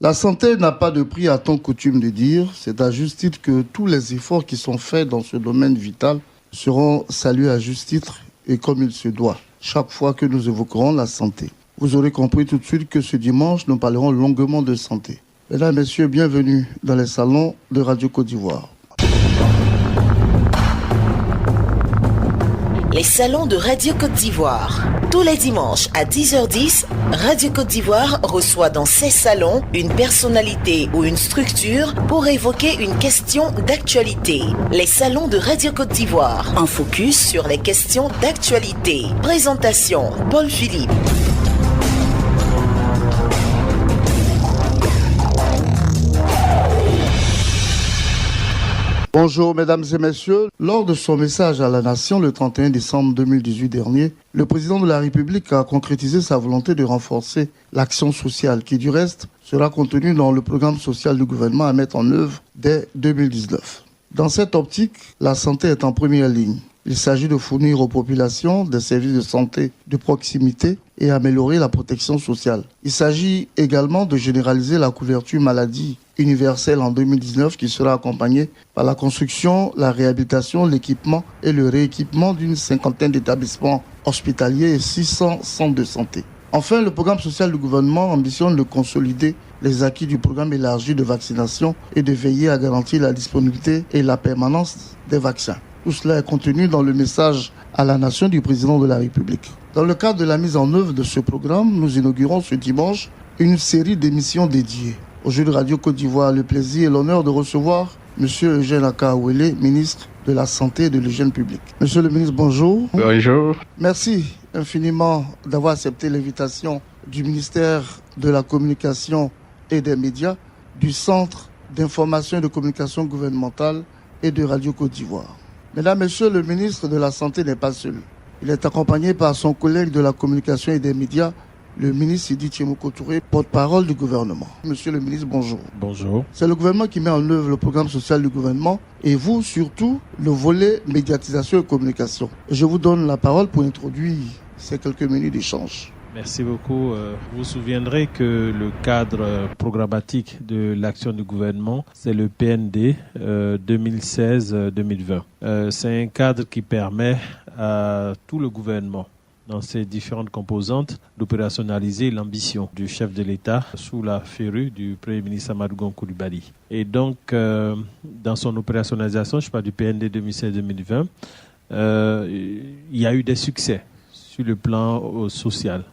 La santé n'a pas de prix, a-t-on coutume de dire. C'est à juste titre que tous les efforts qui sont faits dans ce domaine vital seront salués à juste titre et comme il se doit, chaque fois que nous évoquerons la santé. Vous aurez compris tout de suite que ce dimanche, nous parlerons longuement de santé. Mesdames, Messieurs, bienvenue dans les salons de Radio Côte d'Ivoire. Les salons de Radio Côte d'Ivoire. Tous les dimanches à 10h10, Radio Côte d'Ivoire reçoit dans ses salons une personnalité ou une structure pour évoquer une question d'actualité. Les salons de Radio Côte d'Ivoire. Un focus sur les questions d'actualité. Présentation, Paul Philippe. Bonjour mesdames et messieurs. Lors de son message à la nation le 31 décembre 2018 dernier, le président de la République a concrétisé sa volonté de renforcer l'action sociale qui du reste sera contenue dans le programme social du gouvernement à mettre en œuvre dès 2019. Dans cette optique, la santé est en première ligne. Il s'agit de fournir aux populations des services de santé de proximité et améliorer la protection sociale. Il s'agit également de généraliser la couverture maladie universelle en 2019 qui sera accompagnée par la construction, la réhabilitation, l'équipement et le rééquipement d'une cinquantaine d'établissements hospitaliers et 600 centres de santé. Enfin, le programme social du gouvernement ambitionne de consolider les acquis du programme élargi de vaccination et de veiller à garantir la disponibilité et la permanence des vaccins. Tout cela est contenu dans le message à la nation du président de la République. Dans le cadre de la mise en œuvre de ce programme, nous inaugurons ce dimanche une série d'émissions dédiées. Au jeu de Radio Côte d'Ivoire, le plaisir et l'honneur de recevoir M. Eugène Akaouele, ministre de la Santé et de l'Hygiène publique. Monsieur le ministre, bonjour. Bonjour. Merci infiniment d'avoir accepté l'invitation du ministère de la Communication et des Médias, du Centre d'information et de communication gouvernementale et de Radio Côte d'Ivoire. Mesdames, Messieurs, le ministre de la Santé n'est pas seul. Il est accompagné par son collègue de la Communication et des Médias, le ministre Sidi Tchemoko Touré, porte-parole du gouvernement. Monsieur le ministre, bonjour. Bonjour. C'est le gouvernement qui met en œuvre le programme social du gouvernement et vous, surtout, le volet médiatisation et communication. Je vous donne la parole pour introduire ces quelques minutes d'échange. Merci beaucoup. Vous vous souviendrez que le cadre programmatique de l'action du gouvernement, c'est le PND 2016-2020. C'est un cadre qui permet à tout le gouvernement, dans ses différentes composantes, d'opérationnaliser l'ambition du chef de l'État sous la férule du Premier ministre Amadou Gon Coulibaly. Et donc, dans son opérationnalisation, je parle du PND 2016-2020, il y a eu des succès sur le plan social.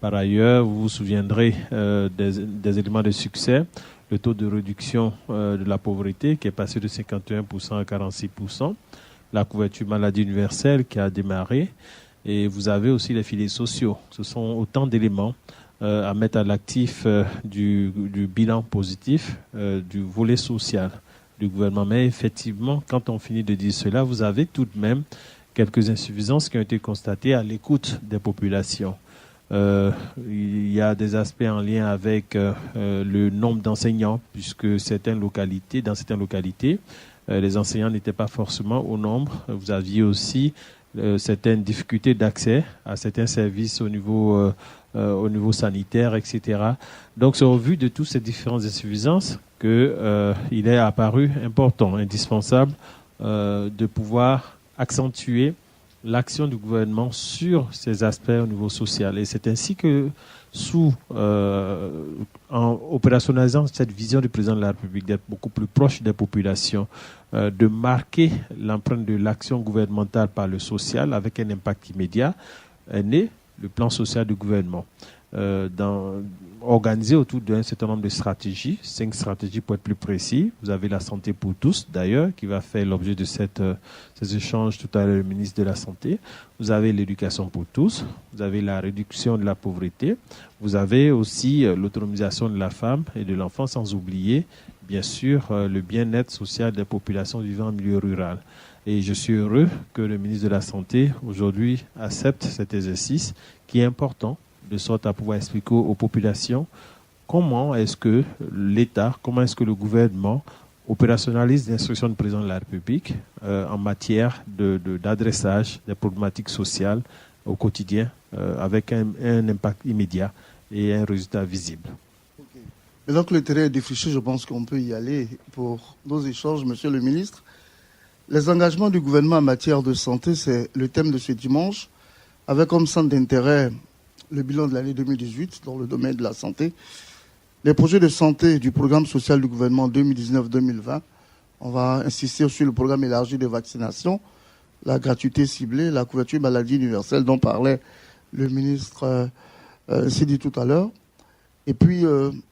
Par ailleurs, vous vous souviendrez des éléments de succès, le taux de réduction de la pauvreté qui est passé de 51% à 46%, la couverture maladie universelle qui a démarré, et vous avez aussi les filets sociaux. Ce sont autant d'éléments à mettre à l'actif du bilan positif du volet social du gouvernement. Mais effectivement, quand on finit de dire cela, vous avez tout de même quelques insuffisances qui ont été constatées à l'écoute des populations. Il y a des aspects en lien avec le nombre d'enseignants, puisque dans certaines localités, les enseignants n'étaient pas forcément au nombre. Vous aviez aussi certaines difficultés d'accès à certains services au niveau sanitaire, etc. Donc, c'est au vu de toutes ces différentes insuffisances qu'il est apparu important, indispensable de pouvoir accentuer l'action du gouvernement sur ces aspects au niveau social. Et c'est ainsi que, en opérationnalisant cette vision du président de la République d'être beaucoup plus proche des populations, de marquer l'empreinte de l'action gouvernementale par le social avec un impact immédiat, est né le plan social du gouvernement. Organisé autour d'un certain nombre de stratégies, 5 stratégies pour être plus précis. Vous avez la santé pour tous, d'ailleurs, qui va faire l'objet de ces échanges tout à l'heure, le ministre de la Santé. Vous avez l'éducation pour tous, vous avez la réduction de la pauvreté, vous avez aussi l'autonomisation de la femme et de l'enfant, sans oublier, bien sûr, le bien-être social des populations vivant en milieu rural. Et je suis heureux que le ministre de la Santé, aujourd'hui, accepte cet exercice qui est important, de sorte à pouvoir expliquer aux populations comment est-ce que l'État, comment est-ce que le gouvernement opérationnalise l'instruction du président de la République en matière d'adressage des problématiques sociales au quotidien avec un impact immédiat et un résultat visible. Okay. Maintenant que le terrain est défriché, je pense qu'on peut y aller pour nos échanges, Monsieur le ministre. Les engagements du gouvernement en matière de santé, c'est le thème de ce dimanche, avec comme centre d'intérêt le bilan de l'année 2018 dans le domaine de la santé, les projets de santé du programme social du gouvernement 2019-2020. On va insister sur le programme élargi de vaccination, la gratuité ciblée, la couverture maladie universelle dont parlait le ministre Sidi tout à l'heure. Et puis,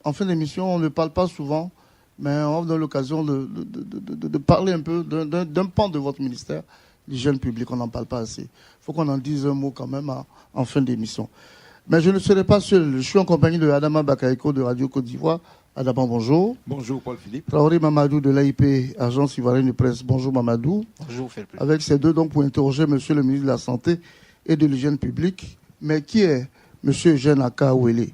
en fin d'émission, on ne parle pas souvent, mais on a l'occasion de parler un peu d'un pan de votre ministère, l'hygiène publique. On n'en parle pas assez. Il faut qu'on en dise un mot quand même en fin d'émission. Mais je ne serai pas seul. Je suis en compagnie de Adama Bakaïko de Radio Côte d'Ivoire. Adama, bonjour. Bonjour, Paul-Philippe. Traoré Mamadou de l'AIP, Agence Ivoirienne de Presse. Bonjour, Mamadou. Bonjour, Philippe. Avec ces deux, donc, pour interroger Monsieur le ministre de la Santé et de l'Hygiène publique. Mais qui est Monsieur Eugène Akaouele?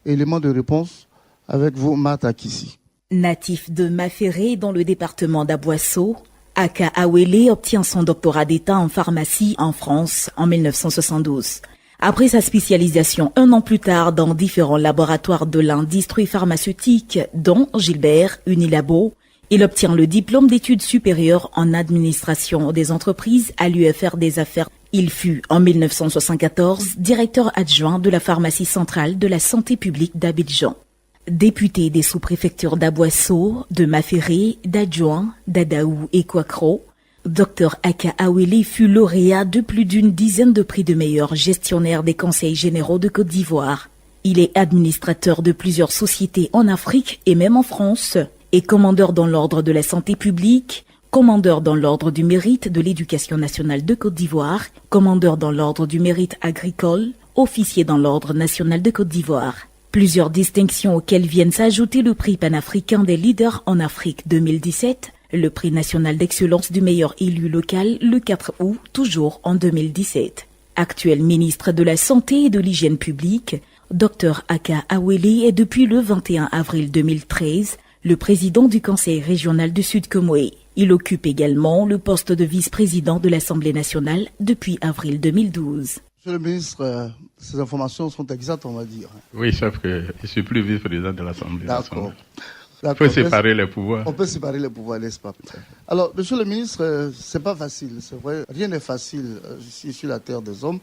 Élément de réponse avec vous, Martha Kissi. Natif de Maféré, dans le département d'Aboisseau, Akaouele obtient son doctorat d'État en pharmacie en France en 1972. Après sa spécialisation 1 an plus tard dans différents laboratoires de l'industrie pharmaceutique, dont Gilbert Unilabo, il obtient le diplôme d'études supérieures en administration des entreprises à l'UFR des affaires. Il fut, en 1974, directeur adjoint de la pharmacie centrale de la santé publique d'Abidjan. Député des sous-préfectures d'Aboisseau, de Maféré, d'Adjoin, d'Adaou et Kouakro, Dr Akaouele fut lauréat de plus d'une dizaine de prix de meilleur gestionnaire des conseils généraux de Côte d'Ivoire. Il est administrateur de plusieurs sociétés en Afrique et même en France, et commandeur dans l'ordre de la santé publique, commandeur dans l'ordre du mérite de l'éducation nationale de Côte d'Ivoire, commandeur dans l'ordre du mérite agricole, officier dans l'ordre national de Côte d'Ivoire. Plusieurs distinctions auxquelles viennent s'ajouter le prix panafricain des leaders en Afrique 2017, le prix national d'excellence du meilleur élu local le 4 août, toujours en 2017. Actuel ministre de la Santé et de l'Hygiène publique, Dr Akaouele est depuis le 21 avril 2013 le président du Conseil régional du Sud Comoé. Il occupe également le poste de vice-président de l'Assemblée nationale depuis avril 2012. Monsieur le ministre, ces informations sont exactes, on va dire. Oui, sauf que je ne suis plus vice-président de l'Assemblée nationale. Il faut séparer les pouvoirs. On peut séparer les pouvoirs, n'est-ce pas? Alors, monsieur le ministre, c'est pas facile, c'est vrai. Rien n'est facile ici sur la terre des hommes.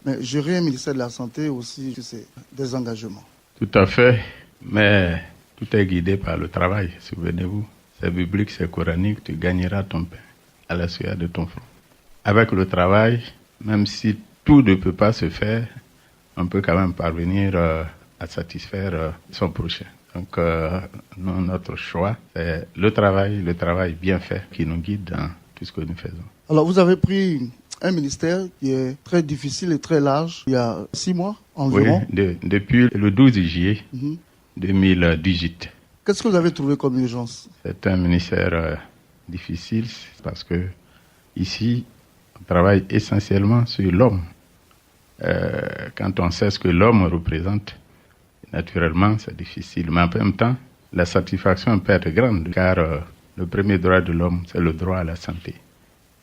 Mais gérer un ministère de la Santé aussi, c'est des engagements. Tout à fait. Mais tout est guidé par le travail. Souvenez-vous, c'est biblique, c'est coranique. Tu gagneras ton pain à la sueur de ton front. Avec le travail, même si tout ne peut pas se faire, on peut quand même parvenir à satisfaire son prochain. Donc, notre choix, c'est le travail bien fait qui nous guide dans tout ce que nous faisons. Alors, vous avez pris un ministère qui est très difficile et très large, il y a 6 mois environ. Oui, depuis le 12 juillet 2018. Qu'est-ce que vous avez trouvé comme urgence? C'est un ministère difficile parce que ici, on travaille essentiellement sur l'homme. Quand on sait ce que l'homme représente, naturellement, c'est difficile. Mais en même temps, la satisfaction peut être grande, car le premier droit de l'homme, c'est le droit à la santé.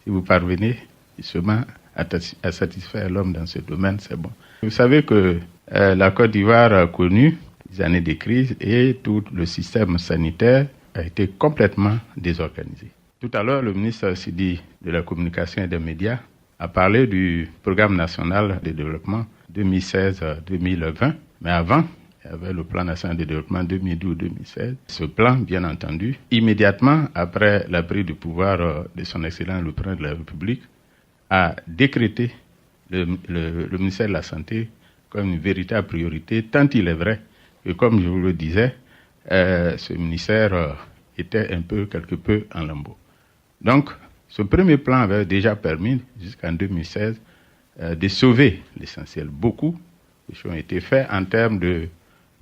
Si vous parvenez justement à satisfaire l'homme dans ce domaine, c'est bon. Vous savez que la Côte d'Ivoire a connu des années de crise et tout le système sanitaire a été complètement désorganisé. Tout à l'heure, le ministre Sidi de la Communication et des Médias a parlé du Programme national de développement 2016-2020, mais avant, il y avait le plan national de développement 2012-2016. Ce plan, bien entendu, immédiatement après la prise du pouvoir de son Excellence le Président de la République, a décrété le ministère de la Santé comme une véritable priorité, tant il est vrai que, comme je vous le disais, ce ministère était quelque peu en lambeaux. Donc, ce premier plan avait déjà permis, jusqu'en 2016, de sauver l'essentiel. Beaucoup de choses ont été faites en termes de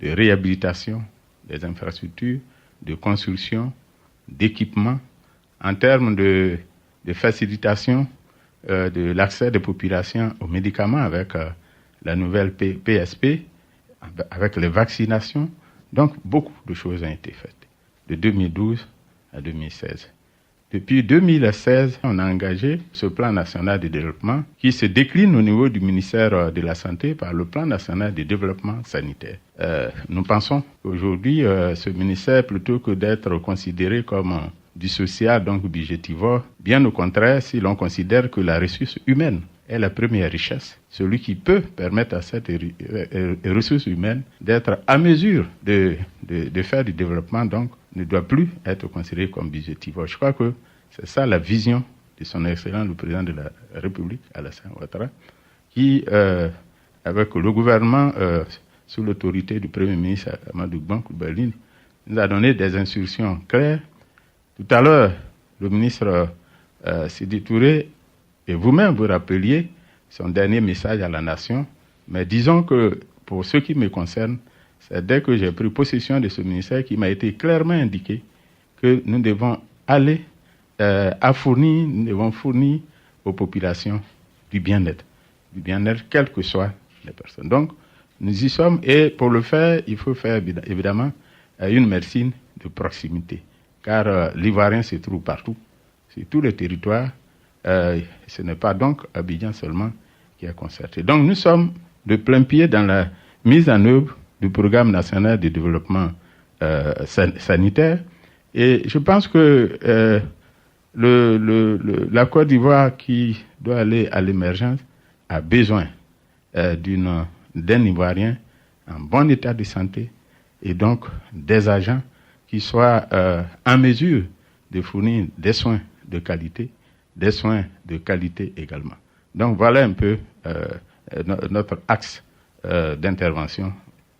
réhabilitation des infrastructures, de construction, d'équipement, en termes de facilitation de l'accès des populations aux médicaments avec la nouvelle PSP, avec les vaccinations. Donc, beaucoup de choses ont été faites, de 2012 à 2016. Depuis 2016, on a engagé ce plan national de développement qui se décline au niveau du ministère de la Santé par le plan national de développement sanitaire. Nous pensons qu'aujourd'hui, ce ministère, plutôt que d'être considéré comme du social, donc budgétivore, bien au contraire, si l'on considère que la ressource humaine est la première richesse, celui qui peut permettre à cette ressource humaine d'être à mesure de faire du développement, donc ne doit plus être considéré comme budgétivore. Je crois que c'est ça la vision de son Excellence le Président de la République, Alassane Ouattara, qui, avec le gouvernement sous l'autorité du Premier ministre Amadou Coulibaly, nous a donné des instructions claires. Tout à l'heure, le ministre Sidi Touré et vous-même vous rappeliez son dernier message à la nation, mais disons que pour ce qui me concerne, c'est dès que j'ai pris possession de ce ministère qu'il m'a été clairement indiqué que nous devons aller nous devons fournir aux populations du bien-être, quelles que soient les personnes. Donc, nous y sommes et pour le faire, il faut faire évidemment une médecine de proximité, car l'Ivoirien se trouve partout, sur tout le territoire. Ce n'est pas donc Abidjan seulement qui est concerté. Donc, nous sommes de plein pied dans la mise en œuvre du programme national de développement sanitaire. Et je pense que la Côte d'Ivoire, qui doit aller à l'émergence, a besoin d'un Ivoirien en bon état de santé et donc des agents qui soient en mesure de fournir des soins de qualité également. Donc voilà un peu notre axe d'intervention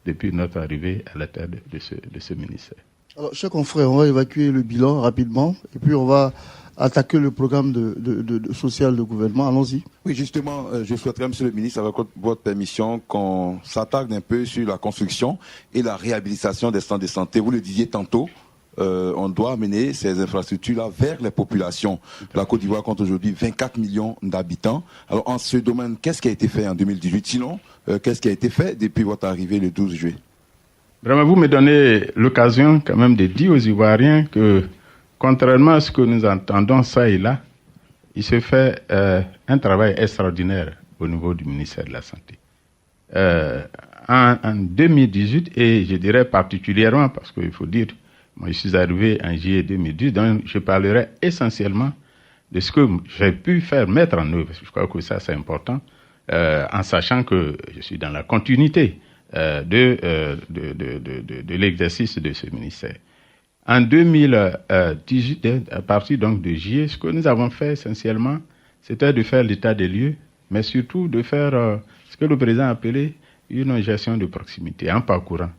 depuis notre arrivée à la tête de ce ministère. Alors, chers confrères, on va évacuer le bilan rapidement et puis on va attaquer le programme de social de gouvernement. Allons-y. Oui, justement, je souhaiterais, Monsieur le ministre, avec votre permission, qu'on s'attarde un peu sur la construction et la réhabilitation des centres de santé. Vous le disiez tantôt, on doit amener ces infrastructures-là vers les populations. La Côte d'Ivoire compte aujourd'hui 24 millions d'habitants. Alors, en ce domaine, qu'est-ce qui a été fait en 2018? Sinon, qu'est-ce qui a été fait depuis votre arrivée le 12 juillet? Vraiment, vous me donnez l'occasion quand même de dire aux Ivoiriens que, contrairement à ce que nous entendons ça et là, il se fait un travail extraordinaire au niveau du ministère de la Santé. En 2018, et je dirais particulièrement, parce qu'il faut dire, moi je suis arrivé en juillet 2018, donc je parlerai essentiellement de ce que j'ai pu faire mettre en œuvre. Je crois que ça c'est important, en sachant que je suis dans la continuité de l'exercice de ce ministère. En 2018, à partir donc de juillet, ce que nous avons fait essentiellement, c'était de faire l'état des lieux, mais surtout de faire ce que le président a appelé une gestion de proximité en parcourant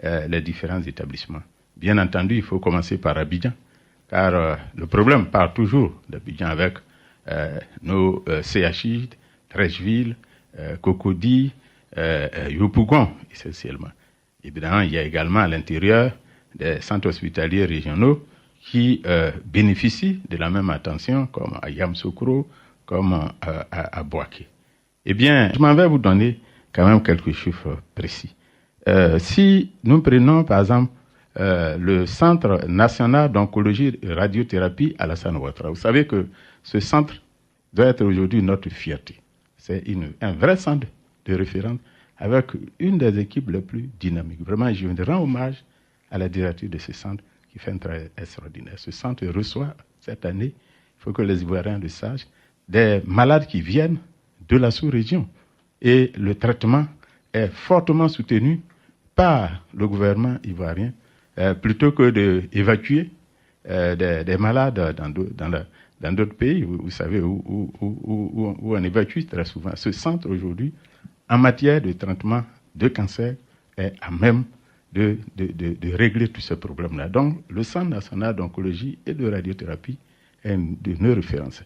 les différents établissements. Bien entendu, il faut commencer par Abidjan, car le problème part toujours d'Abidjan avec nos CHI, Treichville, Cocody, Yopougon, essentiellement. Évidemment, il y a également à l'intérieur des centres hospitaliers régionaux qui bénéficient de la même attention, comme à Yamoussoukro, comme à Bouaké. Eh bien, je m'en vais vous donner quand même quelques chiffres précis. Si nous prenons, par exemple, le Centre national d'oncologie et radiothérapie Alassane Ouattara, vous savez que ce centre doit être aujourd'hui notre fierté. C'est un vrai centre de référence avec une des équipes les plus dynamiques. Vraiment, je rends hommage à la directrice de ce centre qui fait un travail extraordinaire. Ce centre reçoit cette année, il faut que les Ivoiriens le sachent, des malades qui viennent de la sous-région. Et le traitement est fortement soutenu par le gouvernement ivoirien, plutôt que d'évacuer des malades dans d'autres pays, vous savez, où on évacue très souvent. Ce centre aujourd'hui, en matière de traitement de cancer, est à même de régler tous ces problèmes-là. Donc, le Centre national d'oncologie et de radiothérapie est de nos références.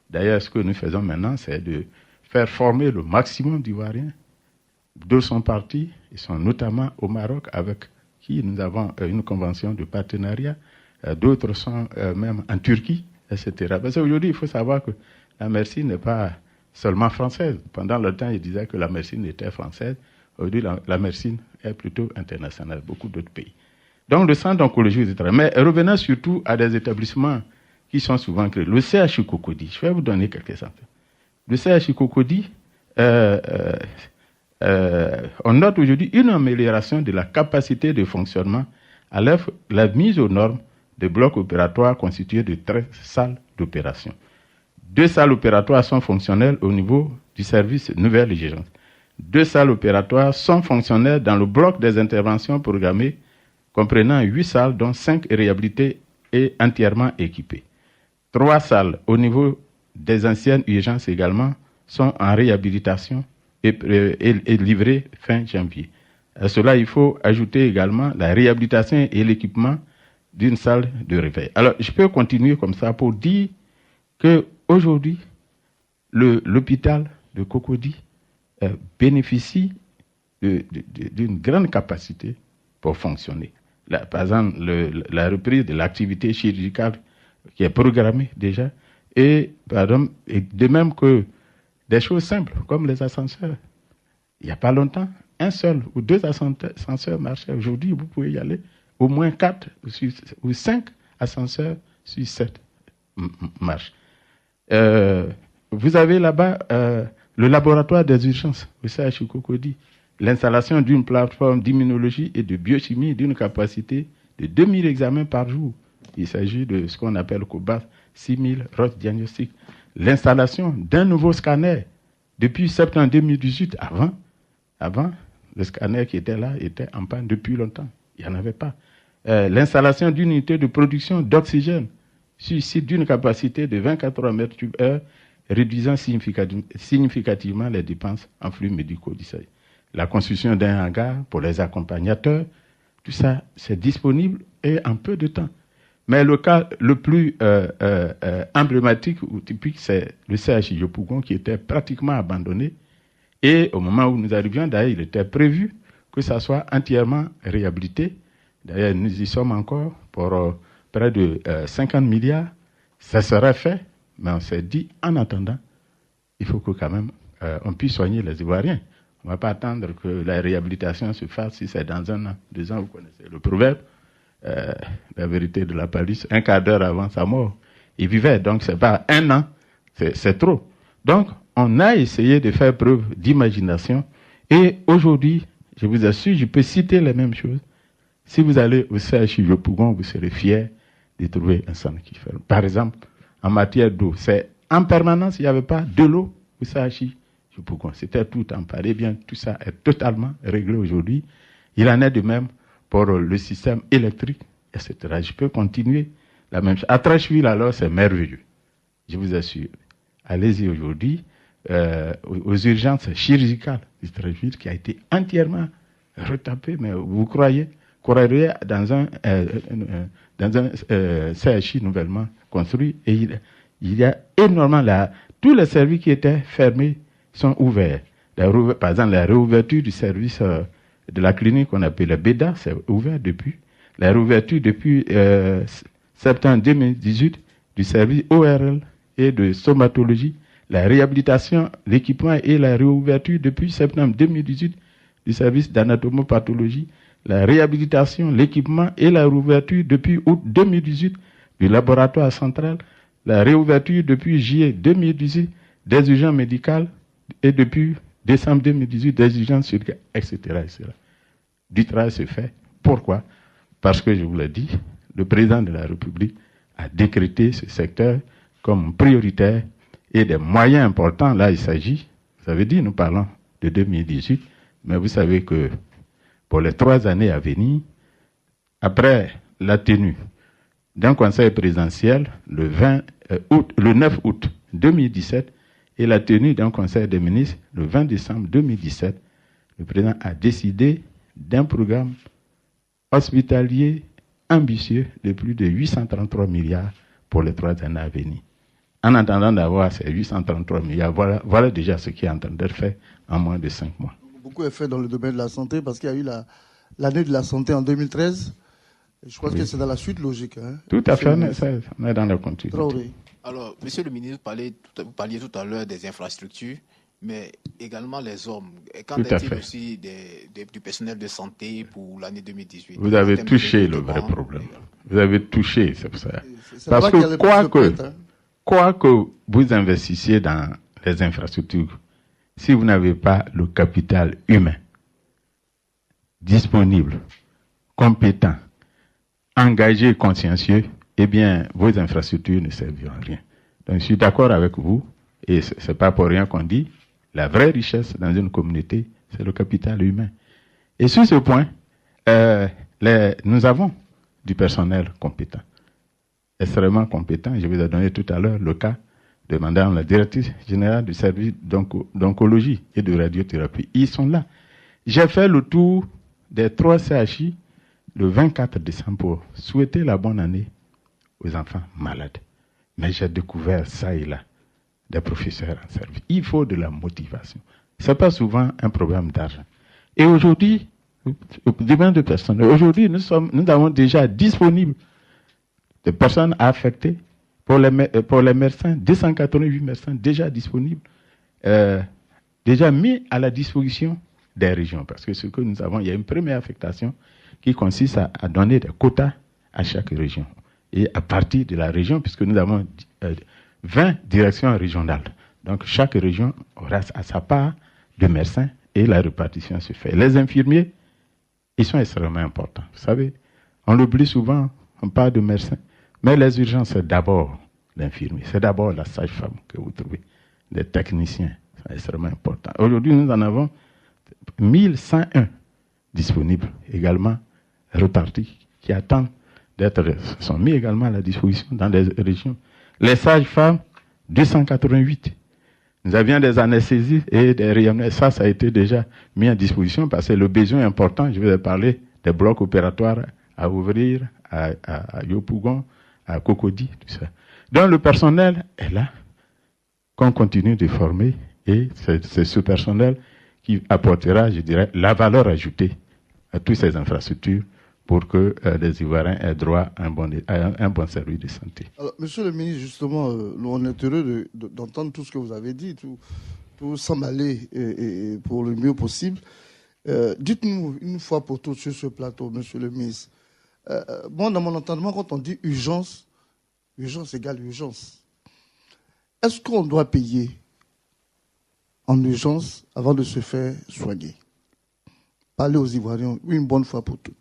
D'ailleurs, ce que nous faisons maintenant, c'est de faire former le maximum d'Ivoiriens. Deux sont partis, ils sont notamment au Maroc, avec qui nous avons une convention de partenariat. D'autres sont même en Turquie, etc. Parce qu'aujourd'hui, il faut savoir que la médecine n'est pas seulement française. Pendant le temps, il disait que la médecine était française. Aujourd'hui, la médecine est plutôt internationale, beaucoup d'autres pays. Donc, le centre d'oncologie, etc. Mais revenant surtout à des établissements qui sont souvent créés. Le CHU Cocody, je vais vous donner quelques exemples. Le CHU Cocody, on note aujourd'hui une amélioration de la capacité de fonctionnement à la mise aux normes de blocs opératoires constitués de 13 salles d'opération. 2 salles opératoires sont fonctionnelles au niveau du service nouvelle urgence. 2 salles opératoires sont fonctionnelles dans le bloc des interventions programmées, comprenant 8 salles, dont 5 réhabilitées et entièrement équipées. 3 salles au niveau des anciennes urgences également sont en réhabilitation et livrées fin janvier. À cela, il faut ajouter également la réhabilitation et l'équipement d'une salle de réveil. Alors, je peux continuer comme ça pour dire qu'aujourd'hui, l'hôpital de Cocody bénéficie d'une grande capacité pour fonctionner. Là, par exemple, la reprise de l'activité chirurgicale qui est programmée déjà, et de même que des choses simples comme les ascenseurs. Il n'y a pas longtemps, 1 seul ou 2 ascenseurs marchaient. Aujourd'hui, vous pouvez y aller. Au moins 4 ou 5 ascenseurs sur 7 marchent. Vous avez là-bas le laboratoire des urgences au CHU Cocody. L'installation d'une plateforme d'immunologie et de biochimie d'une capacité de 2000 examens par jour. Il s'agit de ce qu'on appelle COBAS, 6000 Roche Diagnostic. L'installation d'un nouveau scanner depuis septembre 2018. Avant, le scanner qui était là était en panne depuis longtemps. Il n'y en avait pas. L'installation d'une unité de production d'oxygène sur site d'une capacité de 24 mètres cubes heure, réduisant significativement les dépenses en flux médicaux. La construction d'un hangar pour les accompagnateurs, tout ça, c'est disponible et en peu de temps. Mais le cas le plus emblématique ou typique, c'est le CHU Yopougon qui était pratiquement abandonné. Et au moment où nous arrivions, d'ailleurs, il était prévu que ça soit entièrement réhabilité. D'ailleurs, nous y sommes encore pour près de 50 milliards. Ça serait fait, mais on s'est dit, en attendant, il faut que quand même on puisse soigner les Ivoiriens. On ne va pas attendre que la réhabilitation se fasse si c'est dans 1 an, 2 ans, vous connaissez le proverbe. La vérité de la palisse, 1 quart d'heure avant sa mort, il vivait. Donc, c'est pas 1 an, c'est trop. Donc, on a essayé de faire preuve d'imagination. Et aujourd'hui, je vous assure, je peux citer les mêmes choses. Si vous allez au CHU Yopougon, vous serez fiers de trouver un centre qui ferme. Par exemple, en matière d'eau, c'est en permanence, il n'y avait pas de l'eau au CHU Yopougon. C'était tout en parler bien. Tout ça est totalement réglé aujourd'hui. Il en est de même pour le système électrique, etc. Je peux continuer la même chose. À Trècheville, alors, c'est merveilleux. Je vous assure. Allez-y aujourd'hui aux urgences chirurgicales du Trècheville qui a été entièrement retapé, mais vous croiriez dans un CHU nouvellement construit et il y a énormément là. Tous les services qui étaient fermés sont ouverts. Par exemple, la réouverture du service de la clinique qu'on appelle le BEDA, c'est ouvert depuis. La réouverture depuis septembre 2018 du service ORL et de stomatologie. La réhabilitation, l'équipement et la réouverture depuis septembre 2018 du service d'anatomopathologie. La réhabilitation, l'équipement et la réouverture depuis août 2018 du laboratoire central. La réouverture depuis juillet 2018 des urgences médicales et depuis décembre 2018 des urgences surgicales, etc., etc. Du travail se fait. Pourquoi? Parce que, je vous l'ai dit, le président de la République a décrété ce secteur comme prioritaire et des moyens importants. Là, il s'agit, vous avez dit, nous parlons de 2018, mais vous savez que pour les 3 années à venir, après la tenue d'un conseil présidentiel le 9 août 2017 et la tenue d'un conseil des ministres le 20 décembre 2017, le président a décidé d'un programme hospitalier ambitieux de plus de 833 milliards pour les 3 années à venir. En attendant d'avoir ces 833 milliards, voilà déjà ce qui est en train d'être fait en moins de 5 mois. Beaucoup est fait dans le domaine de la santé parce qu'il y a eu l'année de la santé en 2013. Je crois que c'est dans la suite logique. Hein, tout à fait, on est dans la continuité. Alors, monsieur le ministre, vous parliez tout à l'heure des infrastructures, mais également les hommes. Qu'en est-il aussi du personnel de santé pour l'année 2018? Vous avez touché le vrai problème. Vous avez touché, c'est pour ça. C'est Parce vrai que quoi que vous investissiez dans les infrastructures, si vous n'avez pas le capital humain disponible, compétent, engagé, consciencieux, eh bien, vos infrastructures ne serviront à rien. Donc, je suis d'accord avec vous, et c'est pas pour rien qu'on dit, la vraie richesse dans une communauté, c'est le capital humain. Et sur ce point, nous avons du personnel compétent, extrêmement compétent. Je vous ai donné tout à l'heure le cas de Madame la directrice générale du service d'oncologie et de radiothérapie. Ils sont là. J'ai fait le tour des 3 CHI le 24 décembre pour souhaiter la bonne année aux enfants malades. Mais j'ai découvert ça et là des professeurs en service. Il faut de la motivation. Ce n'est pas souvent un problème d'argent. Et aujourd'hui, demande de personnel. Aujourd'hui, nous avons déjà disponible des personnes affectées pour les médecins, 288 médecins déjà disponibles, déjà mis à la disposition des régions. Parce que ce que nous avons, il y a une première affectation qui consiste à donner des quotas à chaque région. Et à partir de la région, puisque nous avons 20 directions régionales. Donc chaque région aura à sa part de médecins et la répartition se fait. Les infirmiers, ils sont extrêmement importants. Vous savez, on l'oublie souvent, on parle de médecins. Mais les urgences, c'est d'abord l'infirmier, c'est d'abord la sage-femme que vous trouvez. Les techniciens, c'est extrêmement important. Aujourd'hui, nous en avons 1101 disponibles, également répartis, qui attendent sont mis également à la disposition dans les régions. Les sages-femmes, 288. Nous avions des anesthésistes et des réanimateurs. Ça a été déjà mis à disposition parce que le besoin est important. Je vous ai parlé des blocs opératoires à ouvrir à Yopougon, à Cocody, tout ça. Donc le personnel est là, qu'on continue de former et c'est ce personnel qui apportera, je dirais, la valeur ajoutée à toutes ces infrastructures pour que les Ivoiriens aient droit à un bon service de santé. Alors, Monsieur le ministre, justement, on est heureux d'entendre tout ce que vous avez dit, tout semble aller et pour le mieux possible. Dites-nous une fois pour toutes sur ce plateau, Monsieur le ministre, moi, dans mon entendement, quand on dit urgence, urgence égale urgence. Est-ce qu'on doit payer en urgence avant de se faire soigner? Parler aux Ivoiriens une bonne fois pour toutes.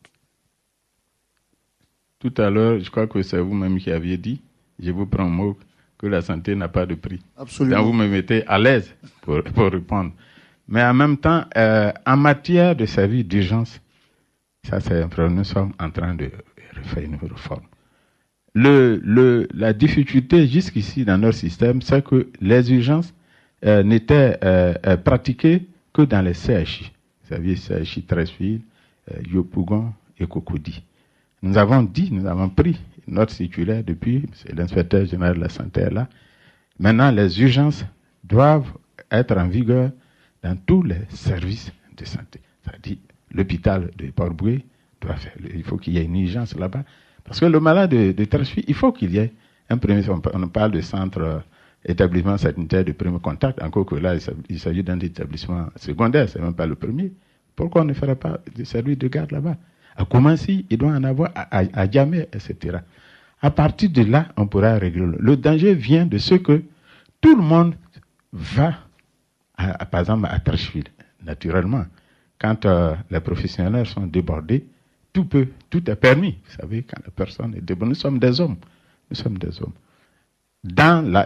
Tout à l'heure, je crois que c'est vous-même qui aviez dit, je vous prends au mot, que la santé n'a pas de prix. Absolument. Donc vous me mettez à l'aise pour répondre. Mais en même temps, en matière de service d'urgence, ça c'est un problème, nous sommes en train de faire une réforme. La difficulté jusqu'ici dans notre système, c'est que les urgences n'étaient pratiquées que dans les CHI. Vous savez, CHI Treichville, Yopougon et Cocody. Nous avons pris notre circulaire depuis, c'est l'inspecteur général de la santé est là. Maintenant, les urgences doivent être en vigueur dans tous les services de santé. C'est-à-dire, l'hôpital de Port-Boué doit faire, il faut qu'il y ait une urgence là-bas. Parce que le malade de Treichville, il faut qu'il y ait un premier, on parle de centre, établissement sanitaire de premier contact, encore que là, il s'agit d'un établissement secondaire, c'est même pas le premier. Pourquoi on ne ferait pas de service de garde là-bas? À Koumassi, il doit en avoir à Djamé, etc. À partir de là, on pourra régler. Le danger vient de ce que tout le monde va, par exemple, à Treichville. Naturellement, quand les professionnels sont débordés, tout est permis. Vous savez, quand la personne est débordée, nous sommes des hommes.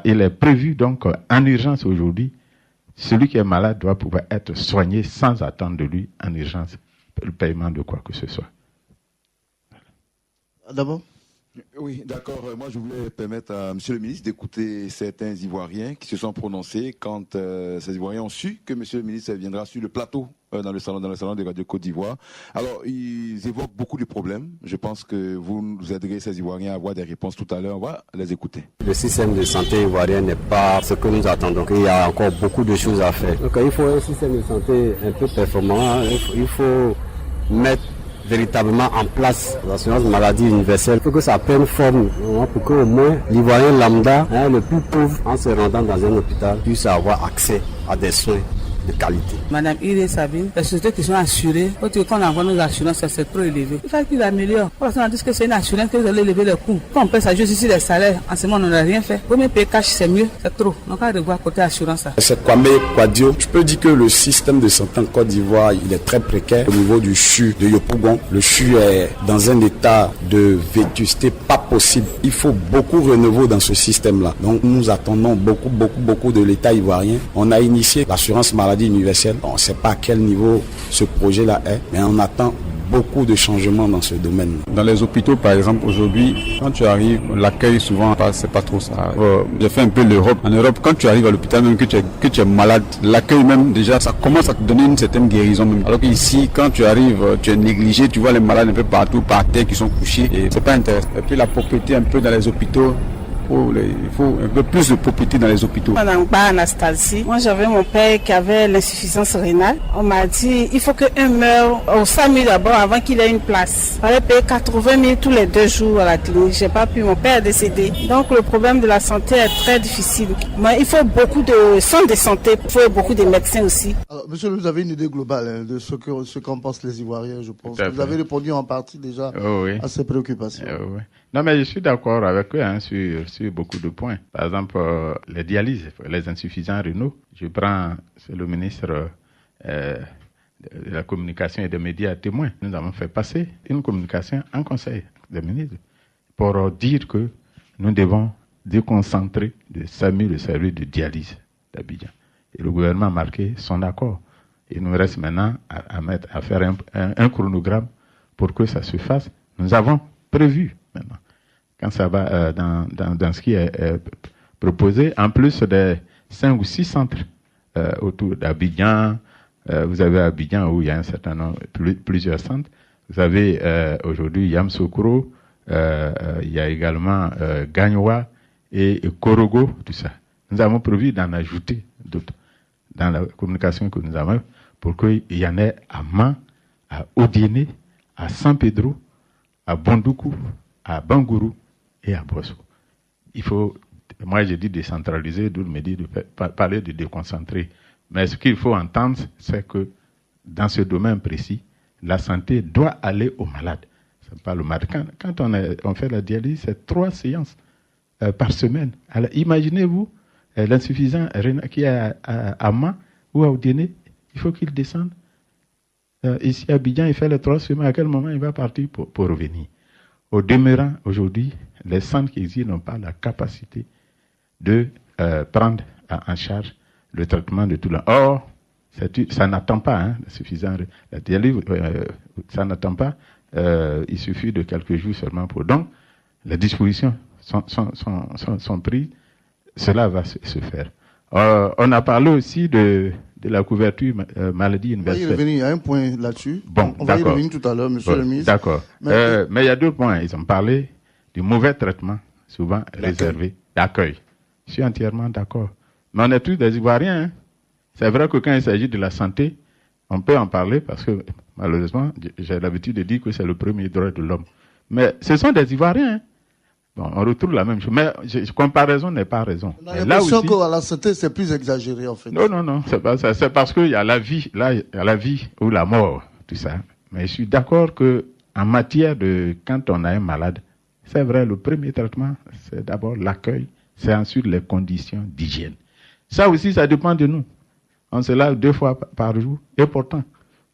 Il est prévu donc en urgence aujourd'hui, celui qui est malade doit pouvoir être soigné sans attendre de lui en urgence le paiement de quoi que ce soit. D'abord. Oui, d'accord. Moi, je voulais permettre à Monsieur le ministre d'écouter certains Ivoiriens qui se sont prononcés quand ces Ivoiriens ont su que Monsieur le ministre viendra sur le plateau dans le salon de Radio Côte d'Ivoire. Alors, ils évoquent beaucoup de problèmes. Je pense que vous nous aiderez ces Ivoiriens à avoir des réponses tout à l'heure. On va les écouter. Le système de santé ivoirien n'est pas ce que nous attendons. Il y a encore beaucoup de choses à faire. Donc, il faut un système de santé un peu performant. Il faut mettre véritablement en place l'assurance maladie universelle pour que ça prenne forme, pour que au moins l'Ivoirien lambda, le plus pauvre, en se rendant dans un hôpital, puisse avoir accès à des soins de qualité. Madame Iré Sabine, les sociétés qui sont assurées, quand on envoie nos assurances, c'est trop élevé. Il faut qu'ils améliorent. Pour l'instant, on dit que c'est une assurance que vous allez lever les coûts. Quand on paie ça juste ici les salaires, en ce moment, on n'a rien fait. Vous même payer cash, c'est mieux, c'est trop. Donc, on va revoir côté assurance. C'est Kwame Kwadio. Je peux dire que le système de santé en Côte d'Ivoire, il est très précaire. Au niveau du CHU de Yopougon, le CHU est dans un état de vétusté pas possible. Il faut beaucoup renouveler dans ce système-là. Donc, nous attendons beaucoup de l'État ivoirien. On a initié l'assurance maladie universelle. On ne sait pas à quel niveau ce projet-là est, mais on attend beaucoup de changements dans ce domaine. Dans les hôpitaux, par exemple, aujourd'hui, quand tu arrives, l'accueil souvent, c'est pas trop ça. J'ai fait un peu l'Europe. En Europe, quand tu arrives à l'hôpital, même que tu es malade, l'accueil même, déjà, ça commence à te donner une certaine guérison même. Alors qu'ici, quand tu arrives, tu es négligé, tu vois les malades un peu partout, par terre, qui sont couchés, et c'est pas intéressant. Et puis la propreté un peu dans les hôpitaux, il faut un peu plus de propreté dans les hôpitaux. Madame Anastasie, moi j'avais mon père qui avait l'insuffisance rénale. On m'a dit il faut qu'un meure au SAMU d'abord avant qu'il ait une place. Il fallait payer 80 000 tous les 2 jours à la clinique. J'ai pas pu, mon père est décédé. Donc le problème de la santé est très difficile. Mais il faut beaucoup de centres de santé, il faut beaucoup de médecins aussi. Alors, monsieur, vous avez une idée globale de ce qu'en pensent les Ivoiriens, je pense. Vous avez répondu en partie déjà à ces préoccupations. Oui. Non, mais je suis d'accord avec eux sur beaucoup de points. Par exemple, les dialyses, les insuffisants rénaux. Je prends, c'est le ministre de la communication et des médias témoin. Nous avons fait passer une communication en conseil des ministres pour dire que nous devons déconcentrer le SAMU, le service de dialyse d'Abidjan. Et le gouvernement a marqué son accord. Il nous reste maintenant à faire un chronogramme pour que ça se fasse. Nous avons prévu maintenant, quand ça va dans ce qui est proposé, en plus des 5 ou 6 centres autour d'Abidjan, vous avez Abidjan où il y a un certain nombre, plusieurs centres. Vous avez aujourd'hui Yamoussoukro, il y a également Gagnoua et Korogo, tout ça. Nous avons prévu d'en ajouter d'autres dans la communication que nous avons pour qu'il y en ait à Man, à Odiéné, à San Pedro, à Bondoukou, à Bangourou et à Bosso. Il faut, moi j'ai dit décentraliser, d'où me dit de parler de déconcentrer. Mais ce qu'il faut entendre, c'est que dans ce domaine précis, la santé doit aller aux malades. C'est pas le malade. Quand on fait la dialyse, c'est 3 séances par semaine. Alors, imaginez-vous l'insuffisant qui est à Man ou à Odiéné, il faut qu'il descende. Ici à Abidjan, il fait les 3 semaines. À quel moment il va partir pour revenir? Au demeurant, aujourd'hui, les centres qui existent n'ont pas la capacité de prendre en charge le traitement de tout le monde. Or, ça n'attend pas, suffisant. La dialyse, ça n'attend pas. Il suffit de quelques jours seulement pour. Donc, les dispositions sont prises. Cela va se faire. On a parlé aussi de la couverture maladie universelle. On va y revenir, il y a un point là-dessus. Bon, on va y revenir tout à l'heure, monsieur le ministre. D'accord. Mais il y a 2 points. Ils ont parlé du mauvais traitement, souvent réservé, d'accueil. Je suis entièrement d'accord. Mais on est tous des Ivoiriens. C'est vrai que quand il s'agit de la santé, on peut en parler parce que, malheureusement, j'ai l'habitude de dire que c'est le premier droit de l'homme. Mais ce sont des Ivoiriens. Bon, on retrouve la même chose. Mais comparaison n'est pas raison. On a l'impression qu'à la santé, c'est plus exagéré, en fait. Non, c'est pas ça. C'est parce qu'il y a la vie, là, il y a la vie ou la mort, tout ça. Mais je suis d'accord que, en matière de, quand on a un malade, c'est vrai, le premier traitement, c'est d'abord l'accueil, c'est ensuite les conditions d'hygiène. Ça aussi, ça dépend de nous. On se lave 2 fois par jour. Et pourtant,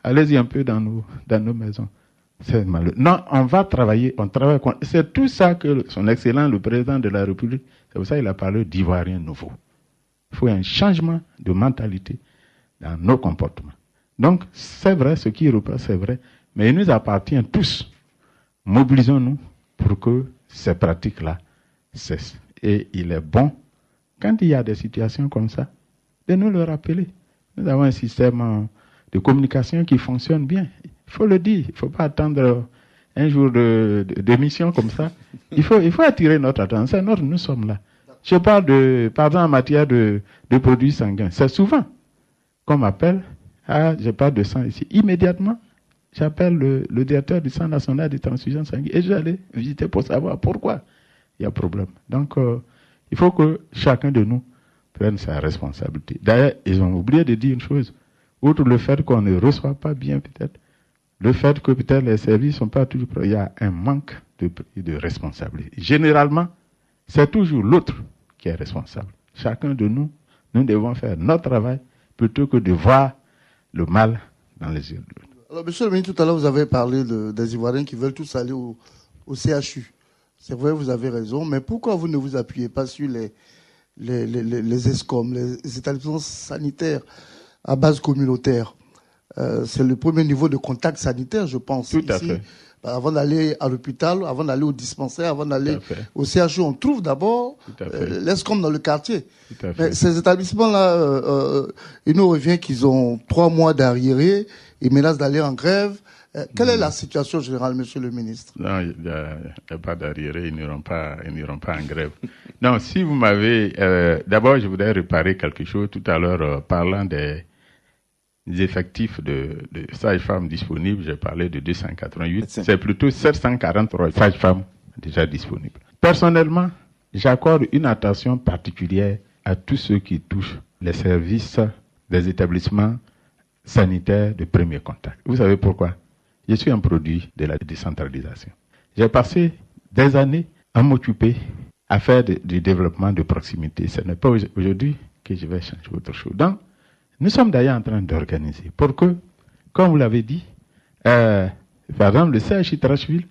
allez-y un peu dans nos maisons. C'est malheureux. Non, on va travailler, on travaille. C'est tout ça que son Excellence, le président de la République, c'est pour ça qu'il a parlé d'Ivoiriens nouveaux. Il faut un changement de mentalité dans nos comportements. Donc, c'est vrai, ce qui reprend, c'est vrai, mais il nous appartient tous. Mobilisons-nous pour que ces pratiques-là cessent. Et il est bon, quand il y a des situations comme ça, de nous le rappeler. Nous avons un système de communication qui fonctionne bien. Il faut le dire. Il ne faut pas attendre un jour de mission comme ça. Il faut attirer notre attention. Nous sommes là. Je parle par exemple, en matière de produits sanguins. C'est souvent qu'on m'appelle, je parle de sang ici. Immédiatement, j'appelle le directeur du Centre national de transfusion sanguine et je vais aller visiter pour savoir pourquoi il y a problème. Donc, il faut que chacun de nous prenne sa responsabilité. D'ailleurs, ils ont oublié de dire une chose. Outre le fait qu'on ne reçoit pas bien peut-être, le fait que peut-être les services ne sont pas toujours prêts, il y a un manque de responsabilité. Généralement, c'est toujours l'autre qui est responsable. Chacun de nous, nous devons faire notre travail plutôt que de voir le mal dans les yeux de l'autre. Alors, monsieur le ministre, tout à l'heure, vous avez parlé des Ivoiriens qui veulent tous aller au CHU. C'est vrai, vous avez raison, mais pourquoi vous ne vous appuyez pas sur les ESCOM, les établissements sanitaires à base communautaire? C'est le premier niveau de contact sanitaire, je pense. Tout à fait. Avant d'aller à l'hôpital, avant d'aller au dispensaire, avant d'aller au CHU, on trouve d'abord l'ESCOM dans le quartier. Mais ces établissements-là, il nous revient qu'ils ont 3 mois d'arriéré, ils menacent d'aller en grève. Quelle est la situation générale, monsieur le ministre? Non, il n'y a pas d'arriéré, ils n'iront pas en grève. Non, si vous m'avez... d'abord, je voudrais réparer quelque chose tout à l'heure, parlant des effectifs de sages-femmes disponibles, j'ai parlé de 288, c'est plutôt 743 sages-femmes déjà disponibles. Personnellement, j'accorde une attention particulière à tous ceux qui touchent les services des établissements sanitaires de premier contact. Vous savez pourquoi? Je suis un produit de la décentralisation. J'ai passé des années à m'occuper, à faire du développement de proximité. Ce n'est pas aujourd'hui que je vais changer autre chose. Donc, nous sommes d'ailleurs en train d'organiser pour que, comme vous l'avez dit, par exemple, le CHU Trashville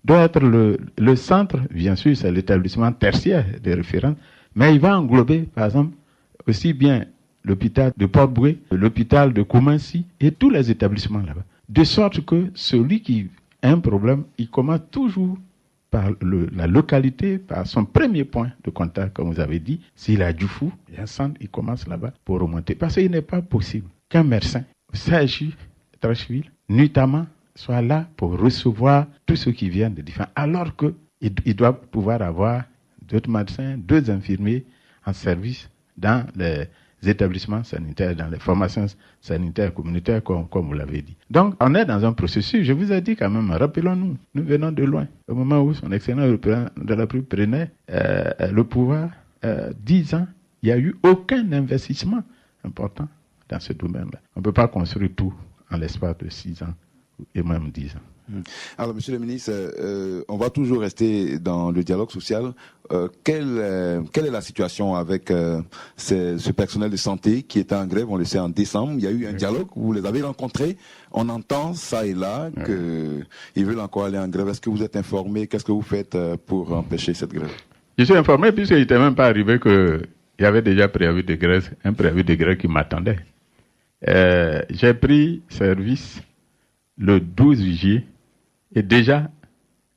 doit être le centre, bien sûr, c'est l'établissement tertiaire de référence, mais il va englober, par exemple, aussi bien l'hôpital de Port-Boué, l'hôpital de Koumansi et tous les établissements là-bas. De sorte que celui qui a un problème, il commence toujours par la localité, par son premier point de contact, comme vous avez dit. S'il a du fou, il y a un centre, il commence là-bas pour remonter. Parce qu'il n'est pas possible qu'un médecin au CHU Trashville, notamment, soit là pour recevoir tous ceux qui viennent de différents. Alors qu'il doit pouvoir avoir d'autres médecins, d'autres infirmiers en service dans les établissements sanitaires, dans les formations sanitaires communautaires, comme vous l'avez dit. Donc, on est dans un processus, je vous ai dit quand même, rappelons-nous, nous venons de loin. Au moment où son excellence le président de la République prenait le pouvoir, 10 ans, il n'y a eu aucun investissement important dans ce domaine-là. On ne peut pas construire tout en l'espace de 6 ans et même 10 ans. Alors, monsieur le ministre, on va toujours rester dans le dialogue social. Quelle est la situation avec ce personnel de santé qui était en grève? On le sait en décembre. Il y a eu un dialogue. Vous les avez rencontrés. On entend ça et là qu'ils veulent encore aller en grève. Est-ce que vous êtes informé? Qu'est-ce que vous faites pour empêcher cette grève? Je suis informé puisqu'il n'était même pas arrivé qu'il y avait déjà un préavis de grève qui m'attendait. J'ai pris service le 12 juillet. Et déjà,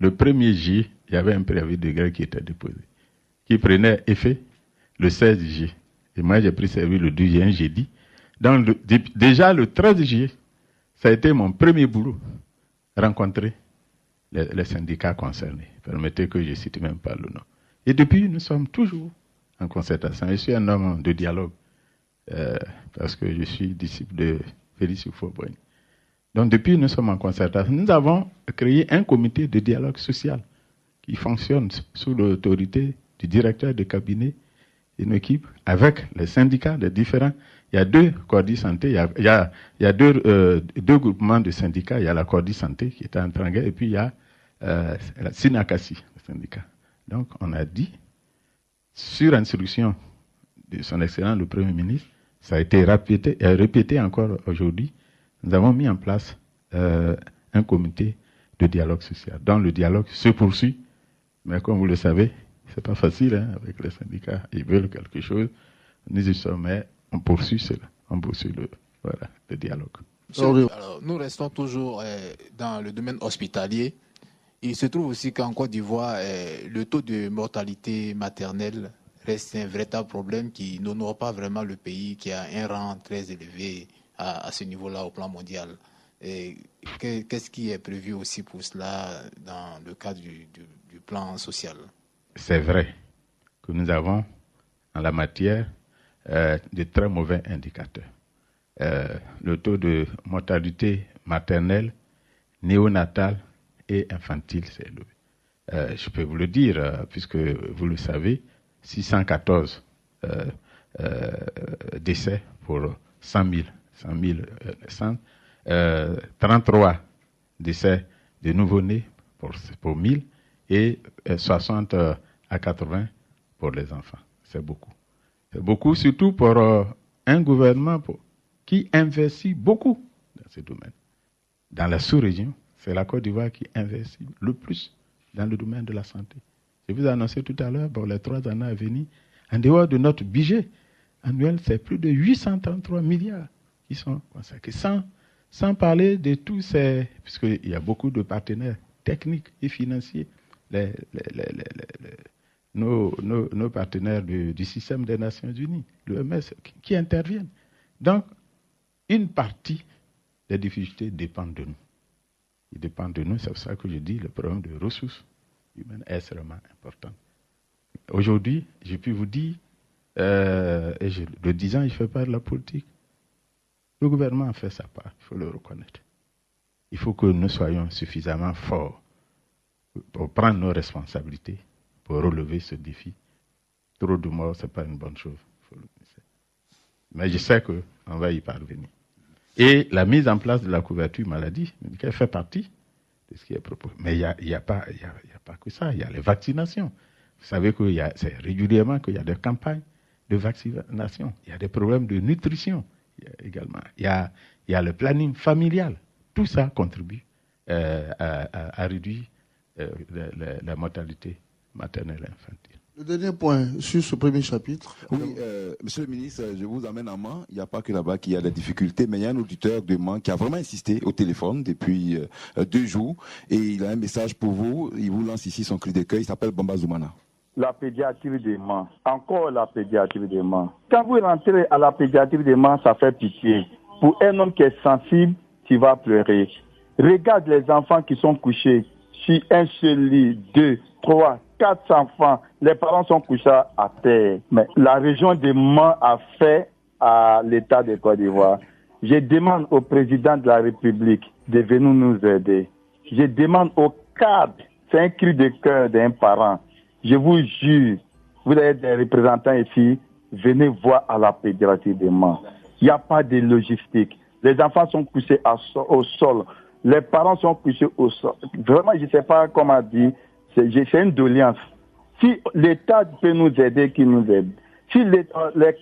le 1er juillet, il y avait un préavis de grève qui était déposé, qui prenait effet le 16 juillet. Et moi, j'ai pris service le 12 juillet, jeudi. Donc, déjà, le 13 juillet, ça a été mon premier boulot, rencontrer les syndicats concernés. Permettez que je cite même pas le nom. Et depuis, nous sommes toujours en concertation. Je suis un homme de dialogue, parce que je suis disciple de Félix Houphouët-Boigny. Donc, depuis, nous sommes en concertation. Nous avons créé un comité de dialogue social qui fonctionne sous l'autorité du directeur de cabinet, une équipe avec les syndicats des différents. Il y a 2 Cordi Santé, il y a deux groupements de syndicats. Il y a la Cordi Santé qui est en train de, et puis il y a la Sinakasi, le syndicat. Donc, on a dit, sur instruction de son excellence, le Premier ministre, ça a été répété encore aujourd'hui. Nous avons mis en place un comité de dialogue social. Donc le dialogue se poursuit, mais comme vous le savez, c'est pas facile avec les syndicats. Ils veulent quelque chose, nous y sommes, mais on poursuit cela, on poursuit le dialogue. Alors, nous restons toujours dans le domaine hospitalier. Il se trouve aussi qu'en Côte d'Ivoire, le taux de mortalité maternelle reste un véritable problème qui n'honore pas vraiment le pays, qui a un rang très élevé à ce niveau-là au plan mondial. Et qu'est-ce qui est prévu aussi pour cela dans le cadre du plan social? C'est vrai que nous avons en la matière de très mauvais indicateurs. Le taux de mortalité maternelle, néonatale et infantile, c'est élevé. Je peux vous le dire, puisque vous le savez, 614 décès pour 100 000 33 décès de nouveau-nés pour 1000 et 60 à 80 pour les enfants. C'est beaucoup. C'est beaucoup, surtout pour un gouvernement qui investit beaucoup dans ce domaine. Dans la sous-région, c'est la Côte d'Ivoire qui investit le plus dans le domaine de la santé. Je vous ai annoncé tout à l'heure, pour les 3 années à venir, en dehors de notre budget annuel, c'est plus de 833 milliards qui sont consacrés. Sans parler de tous ces... Puisqu'il y a beaucoup de partenaires techniques et financiers. Nos partenaires du système des Nations Unies, l'OMS, qui interviennent. Donc, une partie des difficultés dépendent de nous. Ils dépendent de nous, c'est pour ça que je dis le problème de ressources humaines est extrêmement important. Aujourd'hui, j'ai pu vous dire, de 10 ans, je fais pas de la politique. Le gouvernement a fait sa part, il faut le reconnaître. Il faut que nous soyons suffisamment forts pour prendre nos responsabilités, pour relever ce défi. Trop de morts, ce n'est pas une bonne chose. Mais je sais qu'on va y parvenir. Et la mise en place de la couverture maladie médicale fait partie de ce qui est proposé. Mais il n'y a pas que ça, il y a les vaccinations. Vous savez que c'est régulièrement qu'il y a des campagnes de vaccination. Il y a des problèmes de nutrition également. Il y a le planning familial. Tout ça contribue à réduire la mortalité maternelle et infantile. Le dernier point sur ce premier chapitre. Oui, monsieur le ministre, je vous amène à Mans. Il n'y a pas que là-bas qu'il y a des difficultés, mais il y a un auditeur de Mans qui a vraiment insisté au téléphone depuis 2 jours et il a un message pour vous. Il vous lance ici son cri d'écueil. Il s'appelle Bamba Zoumana. La pédiatrie de Mans, encore la pédiatrie de Mans. Quand vous rentrez à la pédiatrie de Mans, ça fait pitié. Pour un homme qui est sensible, tu vas pleurer. Regarde les enfants qui sont couchés sur un seul lit, 2, 3, 4 enfants. Les parents sont couchés à terre. Mais la région de Mans a fait à l'État de Côte d'Ivoire. Je demande au président de la République de venir nous aider. Je demande au cadre, c'est un cri de cœur d'un parent. Je vous jure, vous avez des représentants ici, venez voir à la pédiatrie de Mans. Il n'y a pas de logistique. Les enfants sont couchés au sol. Les parents sont couchés au sol. Vraiment, je ne sais pas comment dire. C'est une doléance. Si l'État peut nous aider, qu'il nous aide. Si les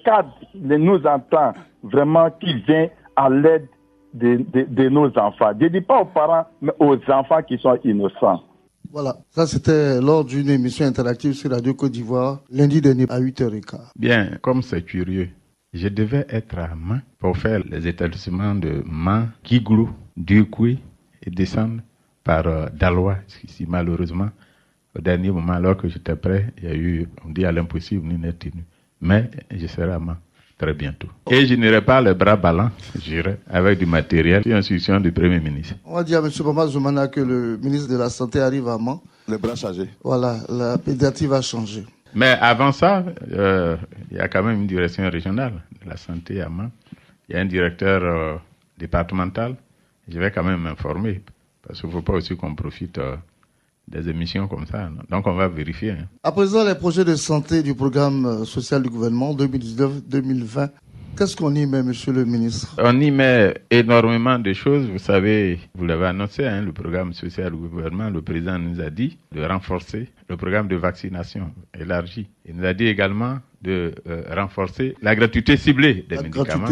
cadres nous entendent vraiment, qu'ils viennent à l'aide de nos enfants. Je ne dis pas aux parents, mais aux enfants qui sont innocents. Voilà, ça c'était lors d'une émission interactive sur Radio Côte d'Ivoire, lundi dernier à 8h15. Bien, comme c'est curieux, je devais être à Mans pour faire les établissements de Mans, Kiglou, Dukoué et descendre par Daloa. Ici, malheureusement, au dernier moment, alors que j'étais prêt, il y a eu, on dit à l'impossible, ni n'est tenu. Mais je serai à Mans très bientôt. Et je n'irai pas les bras ballants, j'irai avec du matériel sur instruction du Premier ministre. On va dire à M. Bamba Zoumana que le ministre de la Santé arrive à Mans. Les bras chargés. Voilà, la pédiatrie va changer. Mais avant ça, il y a quand même une direction régionale de la santé à Mans. Il y a un directeur départemental. Je vais quand même m'informer, parce qu'il ne faut pas aussi qu'on profite des émissions comme ça. Non? Donc on va vérifier. Hein. À présent, les projets de santé du programme social du gouvernement 2019-2020, qu'est-ce qu'on y met, monsieur le ministre? On y met énormément de choses. Vous savez, vous l'avez annoncé, hein, le programme social du gouvernement, le président nous a dit de renforcer le programme de vaccination élargi. Il nous a dit également de renforcer la gratuité ciblée des médicaments.